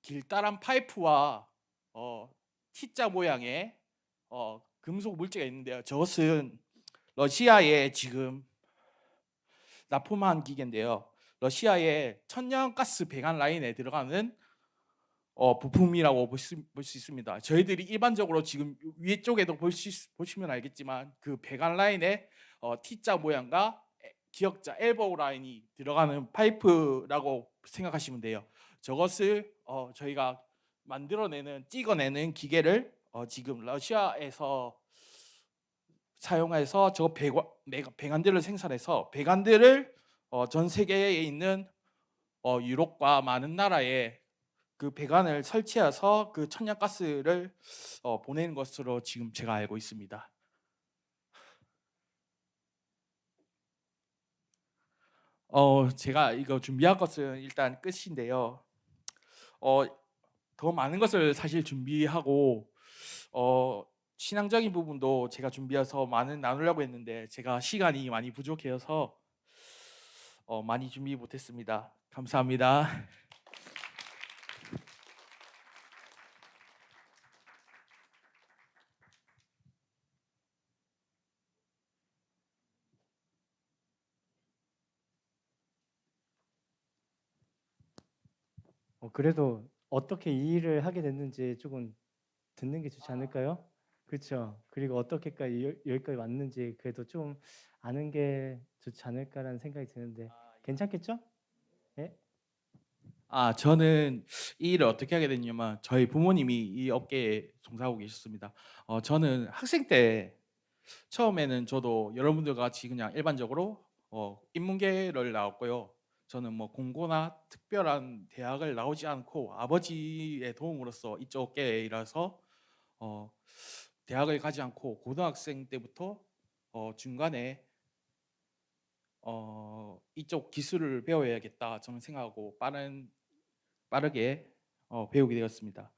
길다란 파이프와 T자 모양의 금속 물체가 있는데요. 저것은 러시아에 지금 납품한 기계인데요. 러시아의 천연가스 배관 라인에 들어가는 부품이라고 볼 수 있습니다. 저희들이 일반적으로 지금 위에 쪽에도 보시면 알겠지만 그 배관 라인에 T자 모양과 기역자 엘보우 라인이 들어가는 파이프라고 생각하시면 돼요. 저것을 저희가 찍어내는 기계를 지금 러시아에서 사용해서 저 배관들을 생산해서 배관들을 전 세계에 있는 유럽과 많은 나라에 그 배관을 설치해서 그 천연가스를 보내는 것으로 지금 제가 알고 있습니다. 제가 이거 준비한 것은 일단 끝인데요. 더 많은 것을 사실 준비하고 신앙적인 부분도 제가 준비해서 많은 나누려고 했는데 제가 시간이 많이 부족해서 많이 준비 못했습니다. 감사합니다. 그래도 어떻게 이 일을 하게 됐는지 조금 듣는 게 좋지 않을까요? 그렇죠. 그리고 어떻게까지 여기까지 왔는지 그래도 좀 아는 게 좋지 않을까라는 생각이 드는데 괜찮겠죠? 예? 저는 이 일을 어떻게 하게 됐냐면 저희 부모님이 이 업계에 종사하고 계셨습니다. 저는 학생 때 처음에는 저도 여러분들과 같이 그냥 일반적으로 인문계를 나왔고요. 저는 뭐 공고나 특별한 대학을 나오지 않고 아버지의 도움으로써 이쪽 업계에 일해서 대학을 가지 않고 고등학생 때부터 중간에 이쪽 기술을 배워야겠다 저는 생각하고 빠르게 배우게 되었습니다.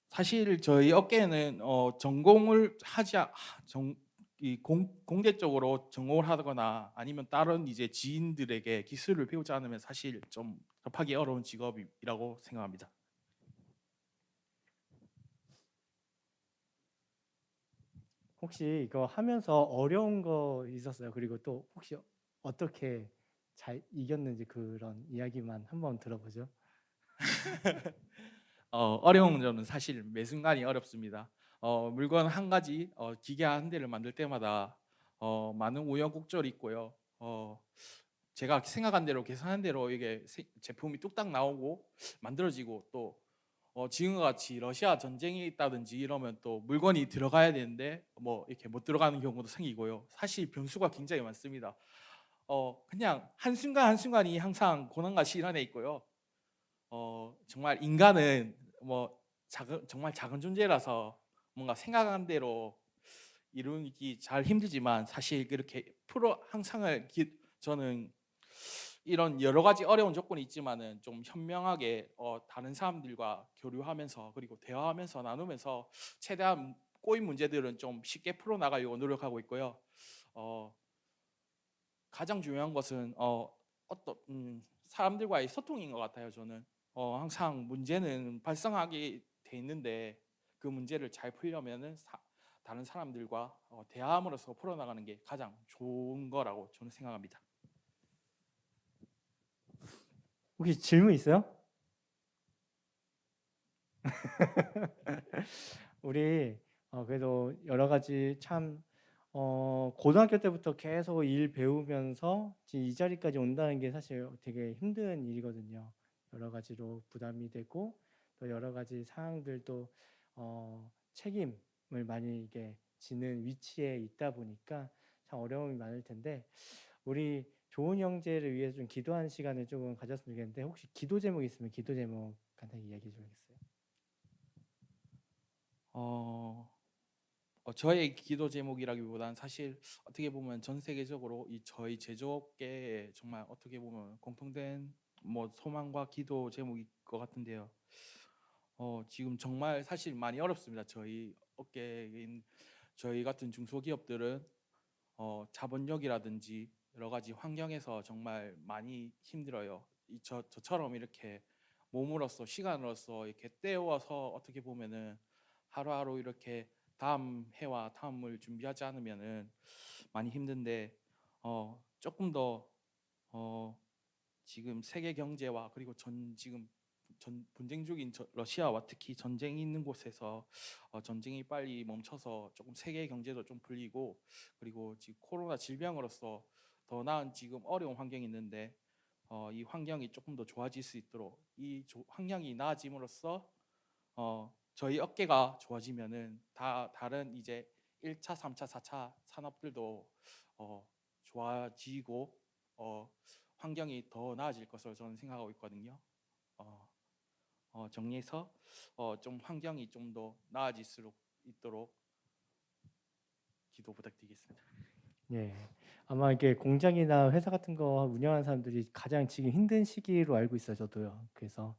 사실 저희 업계는 전공을 공대 쪽으로 전공을 하거나 아니면 다른 이제 지인들에게 기술을 배우지 않으면 사실 좀 접하기 어려운 직업이라고 생각합니다. 혹시 이거 하면서 어려운 거 있었어요? 그리고 또 혹시 어떻게 잘 이겼는지 그런 이야기만 한번 들어보죠. 어려운 점은 사실 매 순간이 어렵습니다. 물건 한 가지, 기계 한 대를 만들 때마다 많은 우여곡절이 있고요. 제가 생각한 대로 계산한 대로 이게 제품이 뚝딱 나오고 만들어지고 또 지금과 같이 러시아 전쟁이 있다든지 이러면 또 물건이 들어가야 되는데 뭐 이렇게 못 들어가는 경우도 생기고요. 사실 변수가 굉장히 많습니다. 그냥 한순간 한순간이 항상 고난과 시일 안에 있고요. 정말 인간은 뭐 정말 작은 존재라서 뭔가 생각한 대로 이루기 잘 힘들지만 사실 그렇게 항상을 저는 이런 여러 가지 어려운 조건이 있지만은 좀 현명하게 다른 사람들과 교류하면서 그리고 대화하면서 나누면서 최대한 꼬인 문제들은 좀 쉽게 풀어나가려고 노력하고 있고요. 가장 중요한 것은 사람들과의 소통인 것 같아요. 저는 항상 문제는 발생하게 돼 있는데 그 문제를 잘 풀려면은 다른 사람들과 대화함으로써 풀어나가는 게 가장 좋은 거라고 저는 생각합니다. 혹시 질문 있어요? 우리 그래도 여러 가지 참 고등학교 때부터 계속 일 배우면서 지금 이 자리까지 온다는 게 사실 되게 힘든 일이거든요. 여러 가지로 부담이 되고 또 여러 가지 상황들도 책임을 많이 이게 지는 위치에 있다 보니까 참 어려움이 많을 텐데 우리 좋은 형제를 위해서 좀 기도하는 시간을 조금 가졌으면 좋겠는데 혹시 기도 제목 있으면 기도 제목 간단히 이야기해 주겠어요? 저의 기도 제목이라기보다는 사실 어떻게 보면 전 세계적으로 이 저희 제조업계에 정말 어떻게 보면 공통된 뭐 소망과 기도 제목일 것 같은데요. 지금 정말 사실 많이 어렵습니다. 저희 업계인 저희 같은 중소기업들은 자본력이라든지 여러 가지 환경에서 정말 많이 힘들어요. 저처럼 이렇게 몸으로서 시간으로서 이렇게 때워서 어떻게 보면은 하루하루 이렇게 다음 해와 다음을 준비하지 않으면은 많이 힘든데 조금 더 지금 세계 경제와 그리고 지금 분쟁 중인 러시아와 특히 전쟁이 있는 곳에서 전쟁이 빨리 멈춰서 조금 세계 경제도 좀 풀리고 그리고 지금 코로나 질병으로서 더 나은 지금 어려운 환경이 있는데 이 환경이 조금 더 좋아질 수 있도록 이 환경이 나아짐으로써 저희 업계가 좋아지면은 다른 이제 1차, 3차, 4차 산업들도 좋아지고 환경이 더 나아질 것으로 저는 생각하고 있거든요. 정리해서 좀 환경이 좀 더 나아질 수 있도록 기도 부탁드리겠습니다. 예. 아마 이게 공장이나 회사 같은 거 운영하는 사람들이 가장 지금 힘든 시기로 알고 있어요, 저도요. 그래서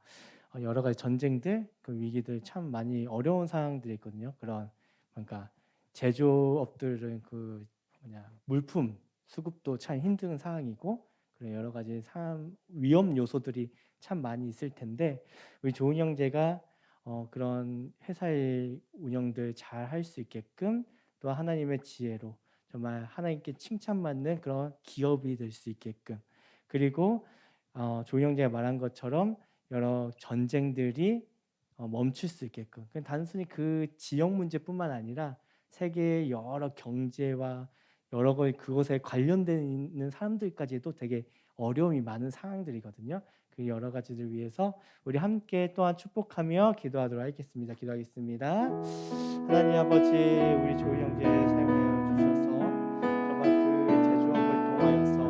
여러 가지 전쟁들, 그 위기들 참 많이 어려운 상황들이 있거든요. 그런 그러니까 제조업들은 그 물품 수급도 참 힘든 상황이고 그런 여러 가지 위험 요소들이 참 많이 있을 텐데 우리 좋은 형제가 그런 회사의 운영들 잘 할 수 있게끔 또 하나님의 지혜로 정말 하나님께 칭찬받는 그런 기업이 될 수 있게끔 그리고 좋은 형제가 말한 것처럼 여러 전쟁들이 멈출 수 있게끔 단순히 그 지역 문제뿐만 아니라 세계의 여러 경제와 여러 그것에 관련된 있는 사람들까지도 되게 어려움이 많은 상황들이거든요. 그 여러 가지를 위해서 우리 함께 또한 축복하며 기도하도록 하겠습니다. 기도하겠습니다. 하나님 아버지 우리 좋은 형제 사용하여 주셔서 정말 그 제조업을 통하여서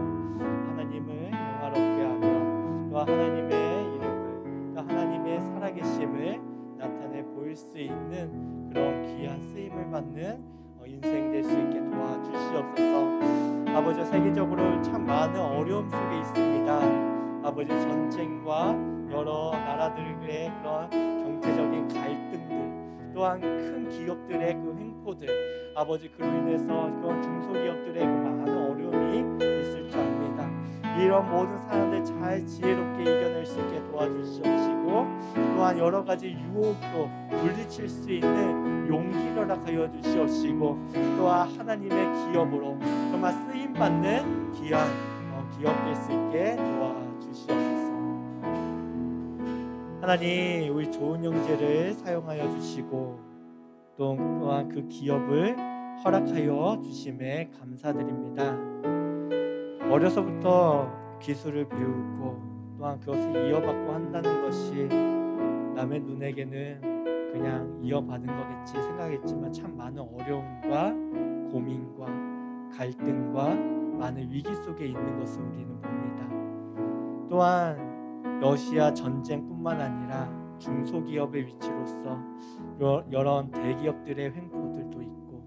하나님을 영화롭게 하며 또 하나님의 이름을 또 하나님의 살아계심을 나타내 보일 수 있는 그런 귀한 쓰임을 받는 인생 될 수 있게 도와주시옵소서. 아버지 세계적으로 참 많은 어려움 속에 있습니다. 아버지 전쟁과 여러 나라들의 그런 경제적인 갈등들 또한 큰 기업들의 그 횡포들 아버지 그로 인해서 그런 중소기업들의 그 많은 어려움이 있을 줄 압니다. 이런 모든 사람들 잘 지혜롭게 이겨낼 수 있게 도와주시옵시고 또한 여러 가지 유혹도 물리칠 수 있는 용기를 허락하여 주시옵시고 또한 하나님의 기업으로 정말 쓰임받는 귀한 기업 될 수 있게 도와주시옵소서. 하나님 우리 좋은 형제를 사용하여 주시고 또한 그 기업을 허락하여 주심에 감사드립니다. 어려서부터 기술을 배우고 또한 그것을 이어받고 한다는 것이 남의 눈에게는 그냥 이어받은 거겠지 생각했지만 참 많은 어려움과 고민과 갈등과 많은 위기 속에 있는 것을 우리는 봅니다. 또한 러시아 전쟁뿐만 아니라 중소기업의 위치로서 여러 대기업들의 횡포들도 있고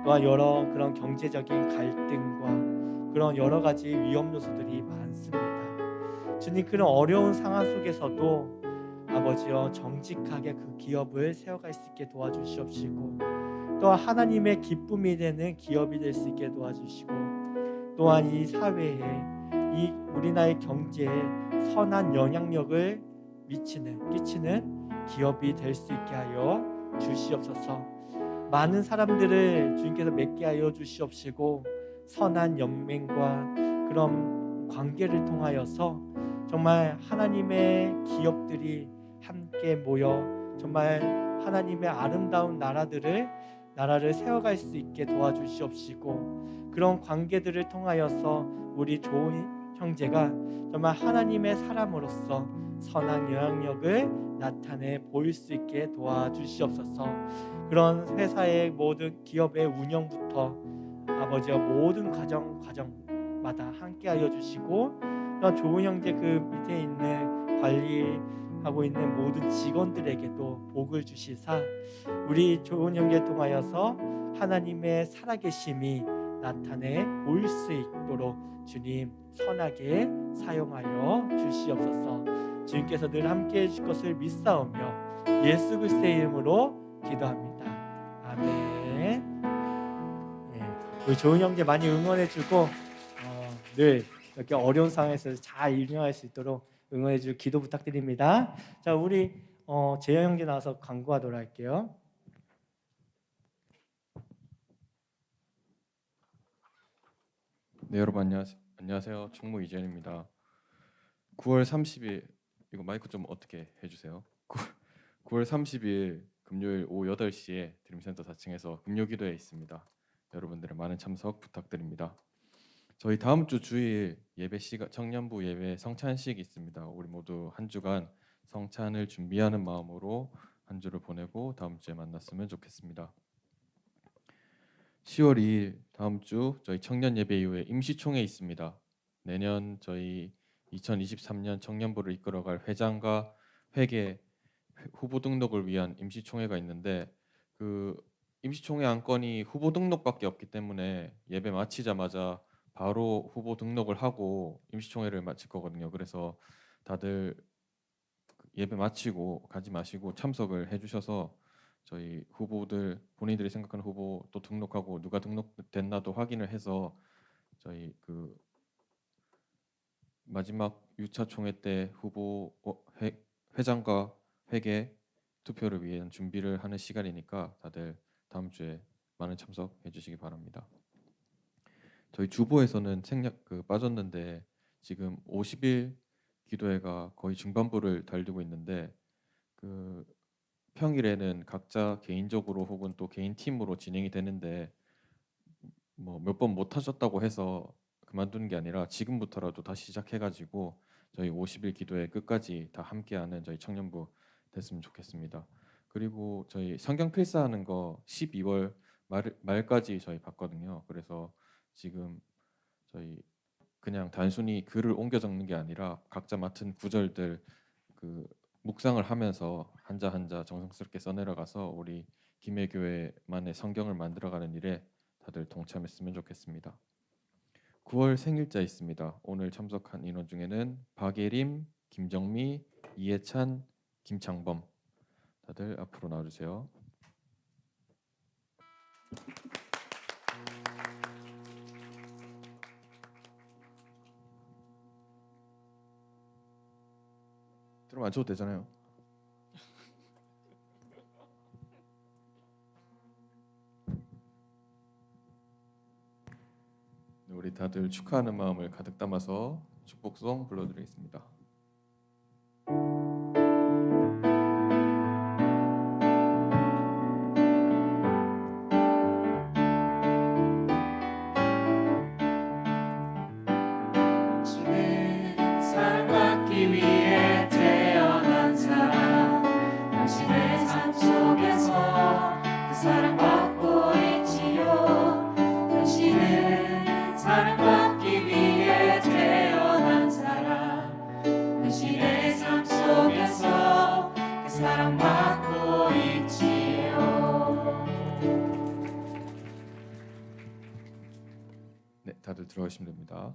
또한 여러 그런 경제적인 갈등과 그런 여러 가지 위험 요소들이 많습니다. 주님, 그런 어려운 상황 속에서도 아버지여 정직하게 그 기업을 세워갈 수 있게 도와주시옵시고 또한 하나님의 기쁨이 되는 기업이 될 수 있게 도와주시고 또한 이 사회에 이 우리나라의 경제에 선한 영향력을 끼치는 기업이 될 수 있게 하여 주시옵소서. 많은 사람들을 주님께서 맺게 하여 주시옵시고 선한 연맹과 그런 관계를 통하여서 정말 하나님의 기업들이 함께 모여 정말 하나님의 아름다운 나라를 세워갈 수 있게 도와주시옵시고 그런 관계들을 통하여서 우리 좋은 형제가 정말 하나님의 사람으로서 선한 영향력을 나타내 보일 수 있게 도와주시옵소서. 그런 회사의 모든 기업의 운영부터 아버지와 모든 과정마다 함께하여 주시고 그런 좋은 형제 그 밑에 있는 관리하고 있는 모든 직원들에게도 복을 주시사 우리 좋은 형제 통하여서 하나님의 살아계심이 나타내 보일 수 있도록 주님 선하게 사용하여 주시옵소서. 주님께서 늘 함께해 주실 것을 믿사오며 예수 그리스도의 이름으로 기도합니다. 아멘. 우리 좋은 형제 많이 응원해주고 늘 이렇게 어려운 상황에서 잘 일용할 수 있도록 응원해줄 기도 부탁드립니다. 자, 우리 재영 형제 나와서 광고하도록 할게요. 네, 여러분 안녕하세요. 총무 이재현입니다. 9월 30일 이거 마이크 좀 어떻게 해주세요. 9월 30일 금요일 오후 8시에 드림센터 4층에서 금요기도회 있습니다. 여러분들의 많은 참석 부탁드립니다. 저희 다음 주 주일 예배 시간 청년부 예배 성찬식 있습니다. 우리 모두 한 주간 성찬을 준비하는 마음으로 한 주를 보내고 다음 주에 만났으면 좋겠습니다. 10월 2일 다음 주 저희 청년 예배 이후에 임시총회 있습니다. 내년 저희 2023년 청년부를 이끌어갈 회장과 회계 후보 등록을 위한 임시총회가 있는데 그 임시총회 안건이 후보 등록밖에 없기 때문에 예배 마치자마자 바로 후보 등록을 하고 임시총회를 마칠 거거든요. 그래서 다들 예배 마치고 가지 마시고 참석을 해주셔서 저희 후보들 본인들이 생각하는 후보 또 등록하고 누가 등록됐나도 확인을 해서 저희 그 마지막 6차 총회 때 후보 회장과 회계 투표를 위한 준비를 하는 시간이니까 다들 다음 주에 많은 참석해 주시기 바랍니다. 저희 주보에서는 생략 빠졌는데 지금 50일 기도회가 거의 중반부를 달리고 있는데 그 평일에는 각자 개인적으로 혹은 또 개인 팀으로 진행이 되는데 뭐 몇 번 못 하셨다고 해서 그만두는 게 아니라 지금부터라도 다시 시작해가지고 저희 50일 기도회 끝까지 다 함께하는 저희 청년부 됐으면 좋겠습니다. 그리고 저희 성경 필사하는 거 12월 말까지 저희 봤거든요. 그래서 지금 저희 그냥 단순히 글을 옮겨 적는 게 아니라 각자 맡은 구절들 그 묵상을 하면서 한자 한자 정성스럽게 써내려가서 우리 김해교회만의 성경을 만들어가는 일에 다들 동참했으면 좋겠습니다. 9월 생일자 있습니다. 오늘 참석한 인원 중에는 박예림, 김정미, 이해찬, 김창범 다들 앞으로 나와주세요. 들어만 앉혀도 되잖아요. 우리 다들 축하하는 마음을 가득 담아서 축복송 불러드리겠습니다. 네, 다들 들어가시면 됩니다.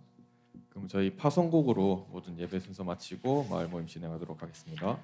그럼 저희 파송곡으로 모든 예배 순서 마치고 마을 모임 진행하도록 하겠습니다.